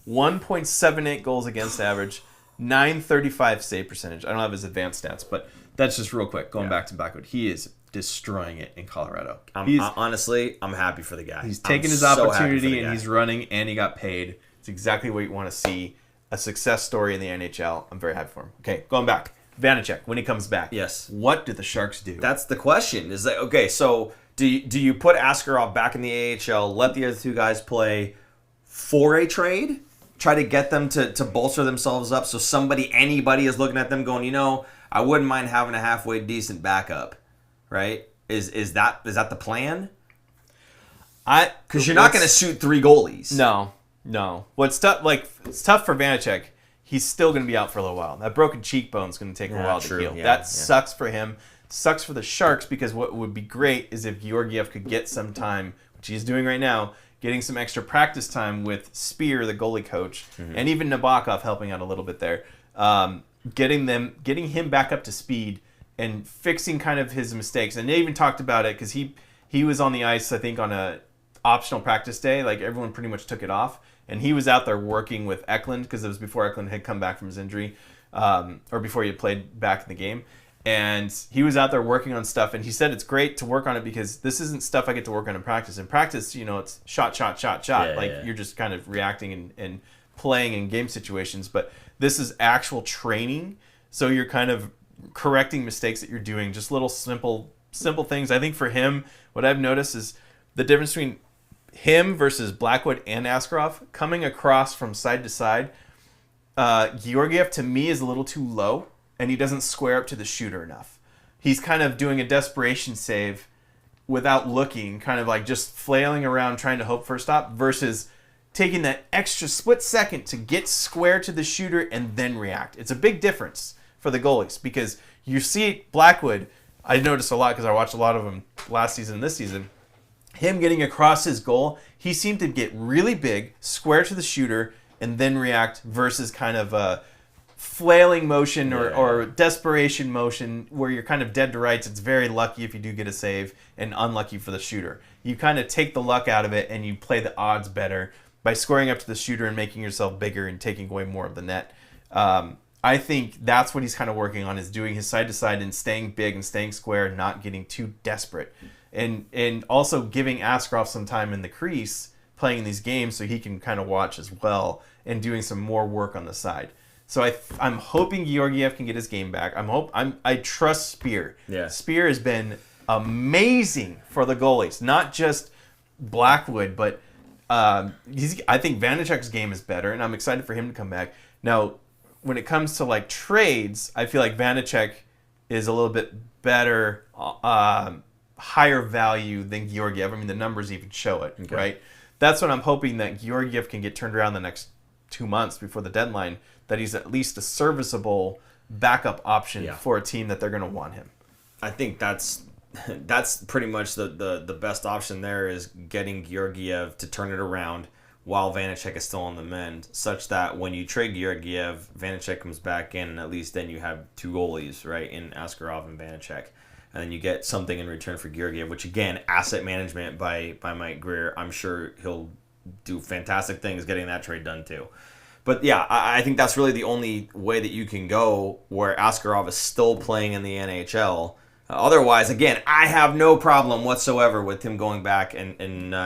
1.78 goals against average, 935 save percentage. I don't have his advanced stats, but that's just real quick. Going back to Blackwood. He is destroying it in Colorado. Honestly, I'm happy for the guy. He's taking his opportunity and he's running and he got paid. It's exactly what you want to see. A success story in the NHL. I'm very happy for him. Okay, going back. Vanecek, when he comes back. Yes. What do the Sharks do? That's the question. Is that okay, so do you put Askarov back in the AHL, let the other 2 guys play for a trade? Try to get them to bolster themselves up so anybody is looking at them going, I wouldn't mind having a halfway decent backup. Right? Is that the plan? Because you're not going to shoot 3 goalies. No. Well, it's tough. It's tough for Vanecek. He's still going to be out for a little while. That broken cheekbone's going to take a while to heal. That sucks for him. Sucks for the Sharks, because what would be great is if Georgiev could get some time, which he's doing right now, getting some extra practice time with Spear, the goalie coach, and even Nabokov helping out a little bit there. Getting him back up to speed and fixing kind of his mistakes. And they even talked about it because he was on the ice, I think, on a optional practice day. Like everyone pretty much took it off, and he was out there working with Eklund because it was before Eklund had come back from his injury, or before he had played back in the game. And he was out there working on stuff, and he said it's great to work on it because this isn't stuff I get to work on in practice. In practice, it's shot. You're just kind of reacting and playing in game situations. But this is actual training, so you're kind of correcting mistakes that you're doing, just little simple things. I think for him, what I've noticed is the difference between him versus Blackwood and Askarov coming across from side to side. Georgiev, to me, is a little too low, and he doesn't square up to the shooter enough. He's kind of doing a desperation save without looking, kind of like just flailing around trying to hope for a stop, versus taking that extra split second to get square to the shooter and then react. It's a big difference for the goalies because you see Blackwood, I noticed a lot because I watched a lot of him last season and this season, him getting across his goal, he seemed to get really big, square to the shooter, and then react versus kind of a flailing motion or desperation motion where you're kind of dead to rights. It's very lucky if you do get a save and unlucky for the shooter. You kind of take the luck out of it and you play the odds better by squaring up to the shooter and making yourself bigger and taking away more of the net. I think that's what he's kind of working on, is doing his side to side and staying big and staying square and not getting too desperate. And also giving Askarov some time in the crease playing these games so he can kind of watch as well and doing some more work on the side. So I'm hoping Georgiev can get his game back. I trust Spear. Yeah. Spear has been amazing for the goalies, not just Blackwood, but I think Vanecek's game is better, and I'm excited for him to come back. Now, when it comes to like trades, I feel like Vanecek is a little bit better, higher value than Georgiev. I mean, the numbers even show it, right? That's what I'm hoping, that Georgiev can get turned around the next 2 months before the deadline, that he's at least a serviceable backup option for a team that they're going to want him. I think that's pretty much the best option there, is getting Georgiev to turn it around while Vanecek is still on the mend, such that when you trade Georgiev, Vanecek comes back in, and at least then you have two goalies, right, in Askarov and Vanecek. And then you get something in return for Georgiev, which, again, asset management by Mike Greer. I'm sure he'll do fantastic things getting that trade done too. But yeah, I think that's really the only way that you can go, where Askarov is still playing in the NHL. Otherwise, again, I have no problem whatsoever with him going back and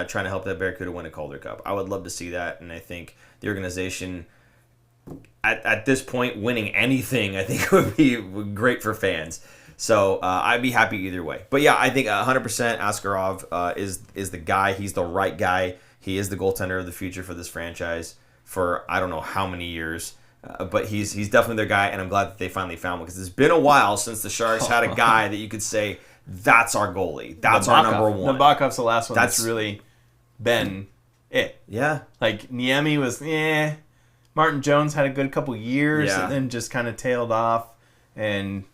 trying to help that Barracuda win a Calder Cup. I would love to see that, and I think the organization, at this point, winning anything, I think would be great for fans. So I'd be happy either way. But yeah, I think 100% Askarov is the guy. He's the right guy. He is the goaltender of the future for this franchise for I don't know how many years. But he's definitely their guy, and I'm glad that they finally found one, because it's been a while since the Sharks had a guy that you could say, that's our goalie. That's our number one. Nabokov's the last one that's really been it. Yeah. Like, Niemi was, Martin Jones had a good couple years and then just kind of tailed off. And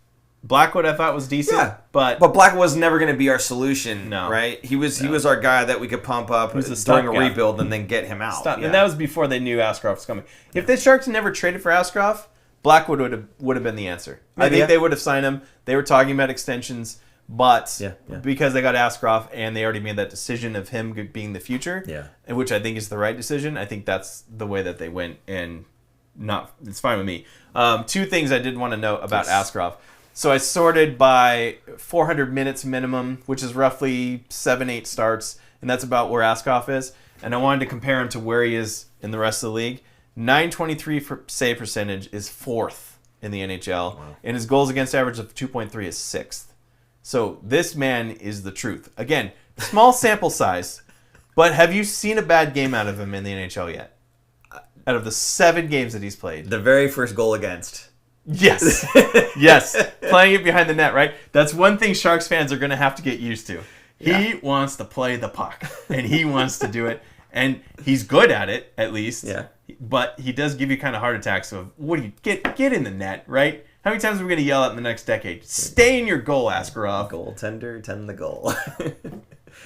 Blackwood, I thought, was decent. But Blackwood was never going to be our solution, No. right? He was our guy that we could pump up during a rebuild and then get him out. And that was before they knew Askarov was coming. If the Sharks never traded for Askarov, Blackwood would have been the answer. I think they would have signed him. They were talking about extensions, but because they got Askarov and they already made that decision of him being the future, and which I think is the right decision, I think that's the way that they went, and it's fine with me. Two things I did want to note about Askarov. So I sorted by 400 minutes minimum, which is roughly 7-8 starts, and that's about where Askarov is. And I wanted to compare him to where he is in the rest of the league. 923 save percentage is 4th in the NHL, and his goals against average of 2.3 is 6th. So this man is the truth. Again, small sample size, but have you seen a bad game out of him in the NHL yet? Out of the 7 games that he's played. The very first goal against. Yes. Yes. Playing it behind the net, right? That's one thing Sharks fans are going to have to get used to. He wants to play the puck, and he wants to do it, and he's good at it, at least. Yeah. But he does give you kind of heart attacks of, what do you get in the net, right? How many times are we going to yell at in the next decade? Stay in your goal, Askarov. Goaltender, tend the goal.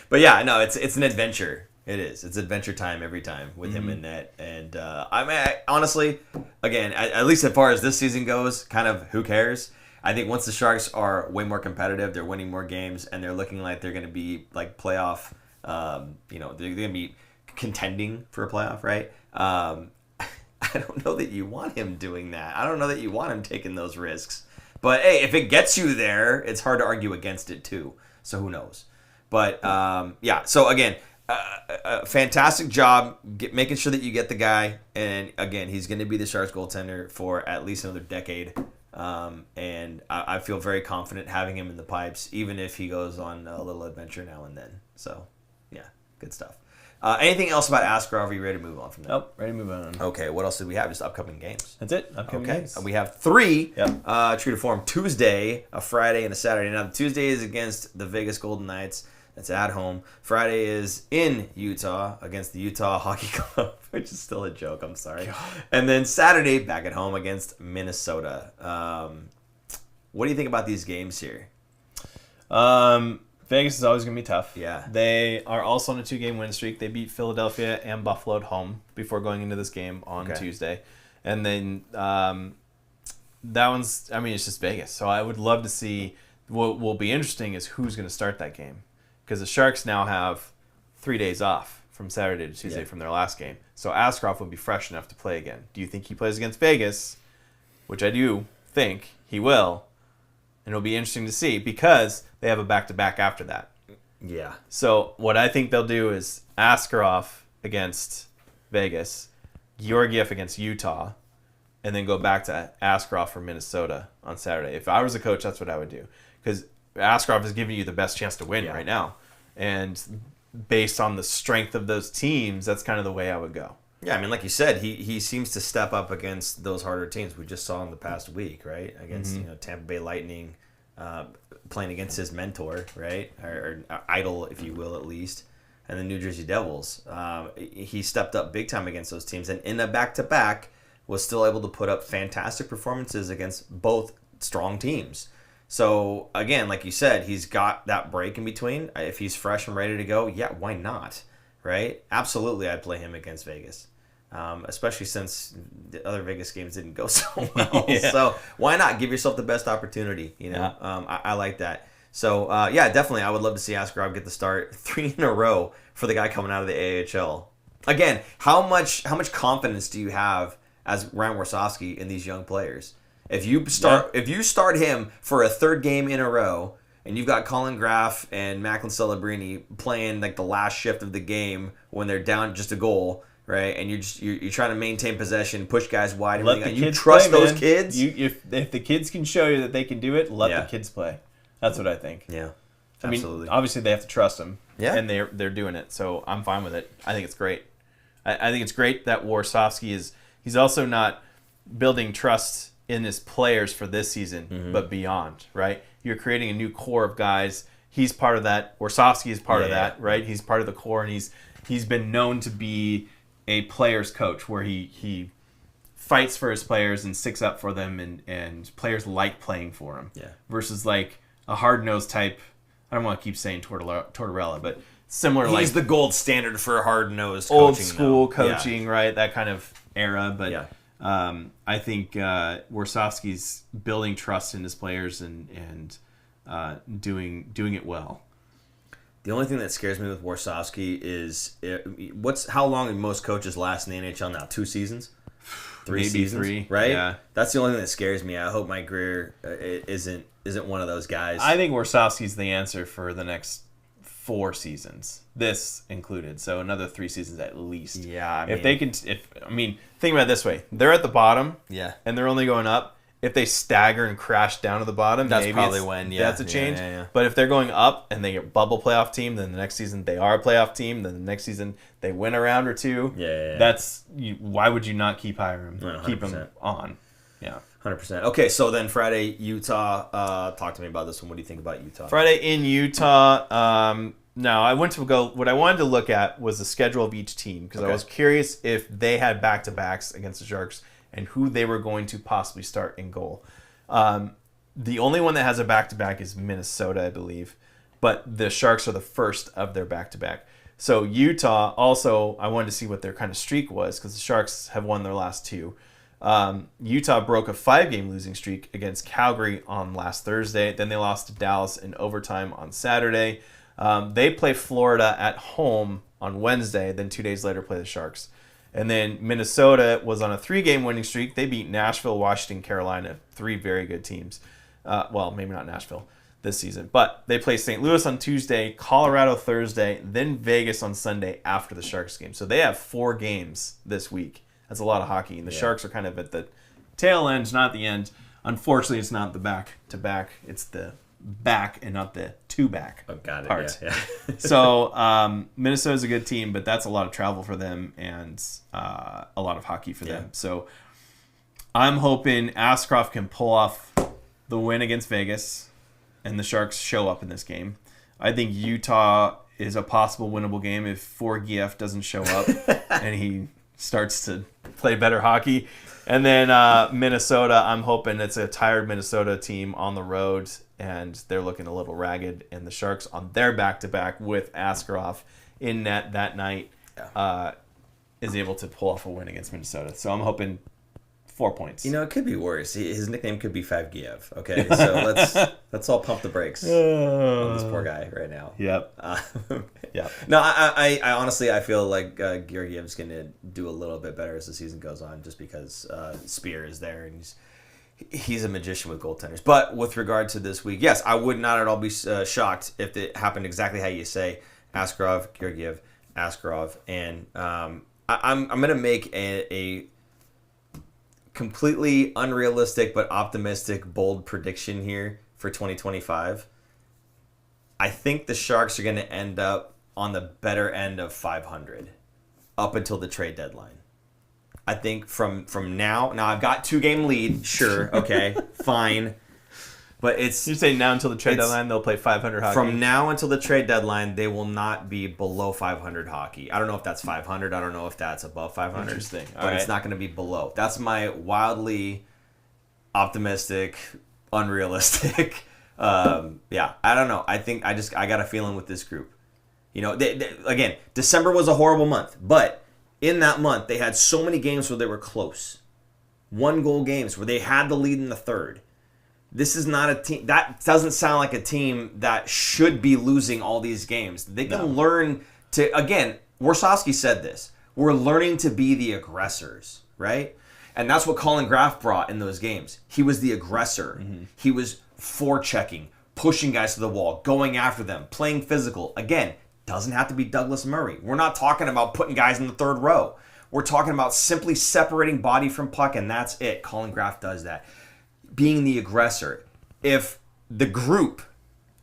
But yeah, no, it's an adventure. It is. It's adventure time every time with him in net. And I honestly, again, at least as far as this season goes, kind of who cares? I think once the Sharks are way more competitive, they're winning more games, and they're looking like they're going to be like playoff They're going to be contending for a playoff, right? I don't know that you want him doing that. I don't know that you want him taking those risks. But hey, if it gets you there, it's hard to argue against it too. So who knows? But So again, fantastic job making sure that you get the guy. And again, he's going to be the Sharks goaltender for at least another decade. And I feel very confident having him in the pipes, even if he goes on a little adventure now and then. So yeah, good stuff. Anything else about Askarov? Are you ready to move on from that? Nope, ready to move on. Okay, what else do we have? Just upcoming games. That's it. Upcoming games. We have 3. Yep. True to form, Tuesday, a Friday, and a Saturday. Now, the Tuesday is against the Vegas Golden Knights. That's at home. Friday is in Utah against the Utah Hockey Club, which is still a joke. I'm sorry. God. And then Saturday, back at home against Minnesota. What do you think about these games here? Vegas is always going to be tough. Yeah. They are also on a 2-game win streak. They beat Philadelphia and Buffalo at home before going into this game on Tuesday. And then that one's, it's just Vegas. So I would love to see, what will be interesting is who's going to start that game. Because the Sharks now have 3 days off from Saturday to Tuesday from their last game. So Askarov would be fresh enough to play again. Do you think he plays against Vegas? Which I do think he will. And it'll be interesting to see because they have a back-to-back after that. Yeah. So what I think they'll do is Askarov against Vegas, Georgiev against Utah, and then go back to Askarov for Minnesota on Saturday. If I was a coach, that's what I would do. Because Askarov is giving you the best chance to win right now. And based on the strength of those teams, that's kind of the way I would go. Yeah, like you said, he seems to step up against those harder teams we just saw in the past week, right? Against Tampa Bay Lightning, playing against his mentor, right? Or idol, if you will, at least. And the New Jersey Devils. He stepped up big time against those teams. And in a back-to-back, was still able to put up fantastic performances against both strong teams. So, again, like you said, he's got that break in between. If he's fresh and ready to go, yeah, why not? Right? Absolutely, I'd play him against Vegas. Especially since the other Vegas games didn't go so well. So why not give yourself the best opportunity? I like that. So definitely, I would love to see Askarov get the start 3 in a row for the guy coming out of the AHL. Again, how much confidence do you have as Ryan Warsofsky in these young players? If you start him for a 3rd game in a row, and you've got Colin Graff and Macklin Celebrini playing like the last shift of the game when they're down just a goal. Right, and you're trying to maintain possession, push guys wide. Let the you kids trust play, those man. kids. If the kids can show you that they can do it, let the kids play. That's what I think. Yeah, absolutely. Obviously they have to trust them. Yeah, and they're doing it. So I'm fine with it. I think it's great. I think it's great that Warsofsky he's also not building trust in his players for this season, but beyond. Right, you're creating a new core of guys. He's part of that. Warsofsky is part of that. Right, he's part of the core, and he's been known to be a player's coach where he fights for his players and sticks up for them and players like playing for him. Yeah. Versus like a hard-nosed type, I don't want to keep saying Tortorella, but similar. He's the gold standard for hard-nosed old coaching, school coaching, right? That kind of era. But I think Warsofsky's building trust in his players and doing it well. The only thing that scares me with Warsofsky is how long do most coaches last in the NHL now? 2 seasons? 3 Maybe seasons? 3, right? Yeah. That's the only thing that scares me. I hope Mike Greer isn't one of those guys. I think Warsofsky's the answer for the next 4 seasons, this included. So another 3 seasons at least. Yeah. Think about it this way: they're at the bottom, and they're only going up. If they stagger and crash down to the bottom, that's maybe probably when that's a change. Yeah. But if they're going up and they get bubble playoff team, then the next season they are a playoff team. Then the next season they win a round or 2. That's why would you not keep hiring him? 100%. Keep him on. Yeah. 100%. Okay, so then Friday, Utah. Talk to me about this one. What do you think about Utah? Friday in Utah. Now, I went to go. What I wanted to look at was the schedule of each team because I was curious if they had back-to-backs against the Sharks and who they were going to possibly start in goal. The only one that has a back-to-back is Minnesota, I believe, but the Sharks are the first of their back-to-back. So Utah, also, I wanted to see what their kind of streak was because the Sharks have won their last 2. Utah broke a 5-game losing streak against Calgary on last Thursday. Then they lost to Dallas in overtime on Saturday. They play Florida at home on Wednesday, then 2 days later play the Sharks. And then Minnesota was on a 3-game winning streak. They beat Nashville, Washington, Carolina, 3 very good teams. Well, maybe not Nashville this season. But they play St. Louis on Tuesday, Colorado Thursday, then Vegas on Sunday after the Sharks game. So they have 4 games this week. That's a lot of hockey. And the Sharks are kind of at the tail end, not the end. Unfortunately, it's not the back-to-back. It's the back and not the two-back part. Yeah. So Minnesota's a good team, but that's a lot of travel for them and a lot of hockey for them. So I'm hoping Askarov can pull off the win against Vegas and the Sharks show up in this game. I think Utah is a possible winnable game if Forgiev doesn't show up and he starts to play better hockey. And then Minnesota, I'm hoping it's a tired Minnesota team on the road, and they're looking a little ragged. And the Sharks on their back-to-back with Askarov in net that night is able to pull off a win against Minnesota. So I'm hoping 4 points. It could be worse. His nickname could be 5Giev. Okay, so let's all pump the brakes on this poor guy right now. Yep. Yep. No, I honestly I feel like Georgiev's going to do a little bit better as the season goes on, just because Spear is there and he's a magician with goaltenders. But with regard to this week, yes, I would not at all be shocked if it happened exactly how you say: Askarov, Georgiev, Askarov, and I'm going to make a completely unrealistic but optimistic, bold prediction here for 2025. I think the Sharks are going to end up on the better end of 500 up until the trade deadline. I think from now I've got 2-game lead, sure, okay, fine. But it's... You say now until the trade deadline, they'll play 500 hockey? From now until the trade deadline, they will not be below 500 hockey. I don't know if that's 500. I don't know if that's above 500. Interesting. But it's not going to be below. That's my wildly optimistic, unrealistic... I don't know. I think I got a feeling with this group. Again, December was a horrible month. But in that month, they had so many games where they were close. 1-goal games where they had the lead in the third. This is not a team that doesn't sound like a team that should be losing all these games. They can learn to, again, Warsawski said this. We're learning to be the aggressors, right? And that's what Colin Graf brought in those games. He was the aggressor. Mm-hmm. He was forechecking, pushing guys to the wall, going after them, playing physical. Again, doesn't have to be Douglas Murray. We're not talking about putting guys in the third row. We're talking about simply separating body from puck, and that's it. Colin Graf does that. Being the aggressor. If the group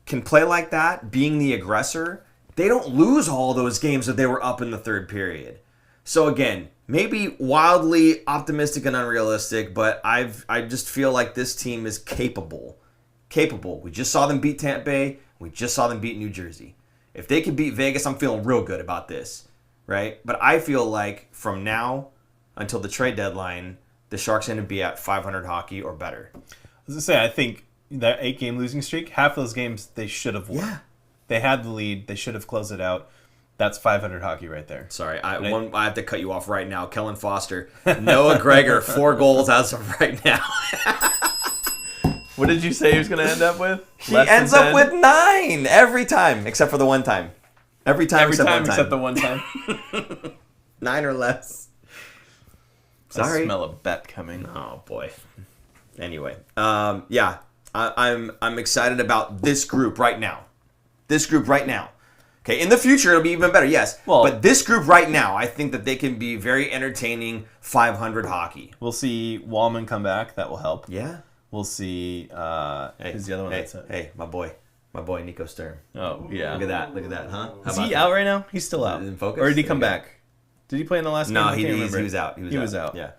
can play like that, being the aggressor, they don't lose all those games that they were up in the third period. So again, maybe wildly optimistic and unrealistic, but I just feel like this team is capable. We just saw them beat Tampa Bay. We just saw them beat New Jersey. If they can beat Vegas, I'm feeling real good about this, right? But I feel like from now until the trade deadline, the Sharks are going to be at 500 hockey or better. As I say, I think that 8-game losing streak, half of those games they should have won. Yeah. They had the lead. They should have closed it out. That's 500 hockey right there. Sorry, I have to cut you off right now. Kellen Foster, Noah Gregor, 4 goals as of right now. What did you say he was going to end up with? He ends up with 9 every time, except for the one time. Every time except the one time. 9 or less. Sorry. I smell a bet coming. Oh boy. Anyway, I'm excited about this group right now. Okay, in the future it'll be even better, yes. But this group right now, I think that they can be very entertaining 500 hockey. We'll see Wallman come back. That will help. Yeah. We'll see. Who's the other one? Hey, my boy, Nico Sturm. Oh yeah. Look at that, huh? Is he out right now? He's still out. In focus? Or did he come back? Did he play in the last game? No, he was out. He was out. Yeah.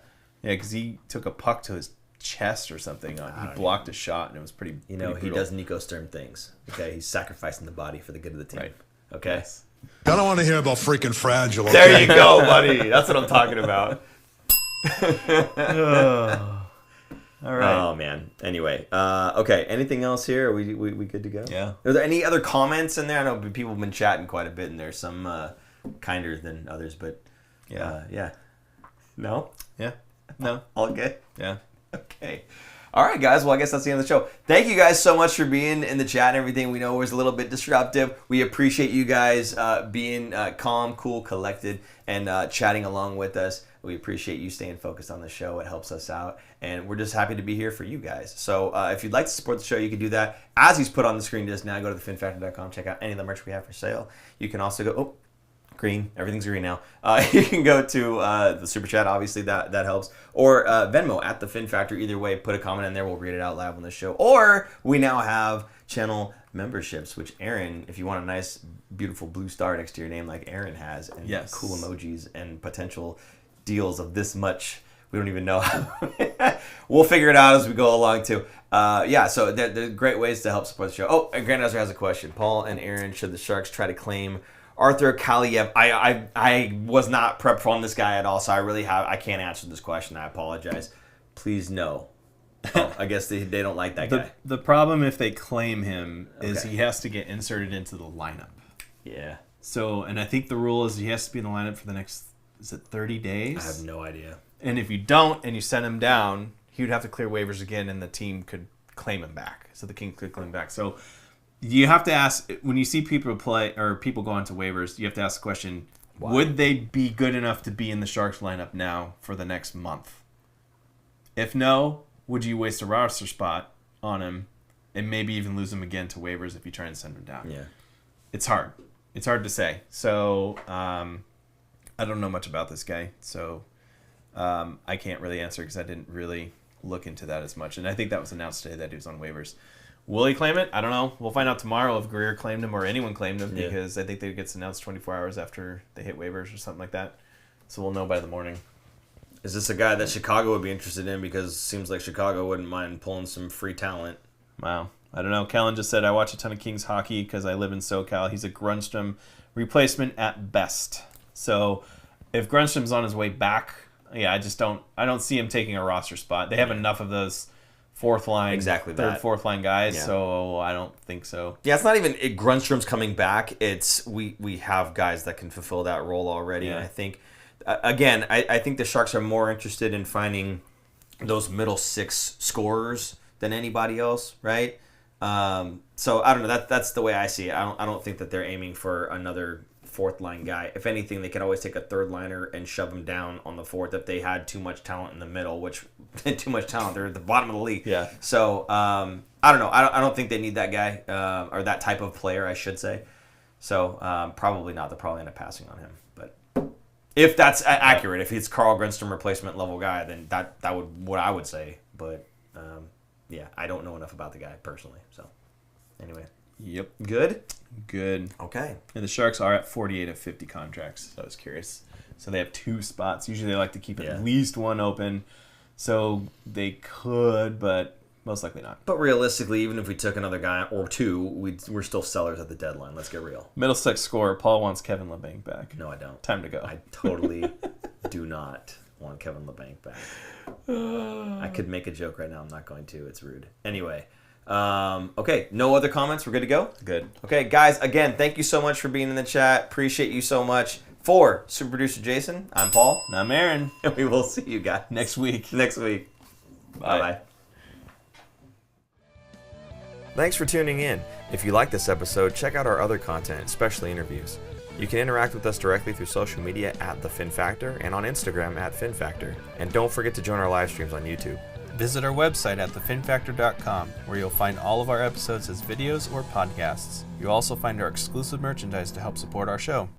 Yeah, because he took a puck to his chest or something. He blocked a shot, and it was pretty. He does Nico Sturm things. Okay, he's sacrificing the body for the good of the team. Right. Okay. Yes. I don't want to hear about freaking fragile. Okay? There you go, buddy. That's what I'm talking about. All right. Oh man. Anyway, okay. Anything else here? Are we good to go? Yeah. Are there any other comments in there? I know people have been chatting quite a bit, and there's some kinder than others, but yeah. No. Yeah. No. All good. Yeah. Okay. All right, guys. Well, I guess that's the end of the show. Thank you guys so much for being in the chat and everything. We know it was a little bit disruptive. We appreciate you guys being calm, cool, collected, and chatting along with us. We appreciate you staying focused on the show. It helps us out. And we're just happy to be here for you guys. So if you'd like to support the show, you can do that. As he's put on the screen just now, go to thefinfactor.com. Check out any of the merch we have for sale. You can also go... green. Everything's green now. You can go to the Super Chat. Obviously, that helps. Or Venmo at the Fin Factor. Either way, put a comment in there. We'll read it out loud on the show. Or we now have channel memberships, which Aaron, if you want a nice, beautiful blue star next to your name like Aaron has, and cool emojis and potential deals of this much, we don't even know how. We'll figure it out as we go along, too. So there are great ways to help support the show. Oh, and Grant Ezra has a question. Paul and Aaron, should the Sharks try to claim Arthur Kaliev? I was not prepped on this guy at all, so I can't answer this question. I apologize. Please no. Oh, I guess they don't like that guy. The problem if they claim him is he has to get inserted into the lineup. Yeah. So, and I think the rule is he has to be in the lineup for the next, 30 days? I have no idea. And if you don't and you send him down, he would have to clear waivers again and the team could claim him back. So the King could claim him back. So you have to ask, when you see people play or people go onto waivers, you have to ask the question, would they be good enough to be in the Sharks lineup now for the next month? If no, would you waste a roster spot on him and maybe even lose him again to waivers if you try and send him down? Yeah. It's hard. It's hard to say. So I don't know much about this guy. So I can't really answer because I didn't really look into that as much. And I think that was announced today that he was on waivers. Will he claim it? I don't know. We'll find out tomorrow if Greer claimed him or anyone claimed him because I think they gets announced 24 hours after they hit waivers or something like that. So we'll know by the morning. Is this a guy that Chicago would be interested in? Because it seems like Chicago wouldn't mind pulling some free talent. Wow. I don't know. Kellen just said, I watch a ton of Kings hockey because I live in SoCal. He's a Grundstrom replacement at best. So if Grundstrom's on his way back, I don't see him taking a roster spot. They have enough of those fourth line, fourth line guys, so I don't think so. Yeah, it's not even Grundstrom's coming back. It's we have guys that can fulfill that role already. Yeah. And I think, again, I think the Sharks are more interested in finding those middle six scorers than anybody else, right? So I don't know. That's the way I see it. I don't think that they're aiming for another fourth line guy. If anything, they could always take a third liner and shove him down on the fourth if they had too much talent in the middle, which too much talent. They're at the bottom of the league. Yeah. So I don't know. I don't think they need that guy or that type of player, I should say. So probably not. They'll probably end up passing on him. But if that's accurate, if he's Carl Grundstrom replacement level guy, then that would what I would say. But I don't know enough about the guy personally. So anyway. Yep. Good. Okay. And the Sharks are at 48 of 50 contracts. So I was curious. So they have 2 spots. Usually they like to keep at least one open. So they could, but most likely not. But realistically, even if we took another guy or 2, we're still sellers at the deadline. Let's get real. Middlesex scorer. Paul wants Kevin Labanc back. No, I don't. Time to go. I totally do not want Kevin Labanc back. I could make a joke right now. I'm not going to. It's rude. Anyway. Okay, no other comments? We're good to go? Good. Okay, guys, again, thank you so much for being in the chat. Appreciate you so much. For Super Producer Jason, I'm Paul. And I'm Aaron. And we will see you guys next week. Bye-bye. Thanks for tuning in. If you like this episode, check out our other content, especially interviews. You can interact with us directly through social media at The Fin Factor and on Instagram at Fin Factor. And don't forget to join our live streams on YouTube. Visit our website at thefinfactor.com, where you'll find all of our episodes as videos or podcasts. You'll also find our exclusive merchandise to help support our show.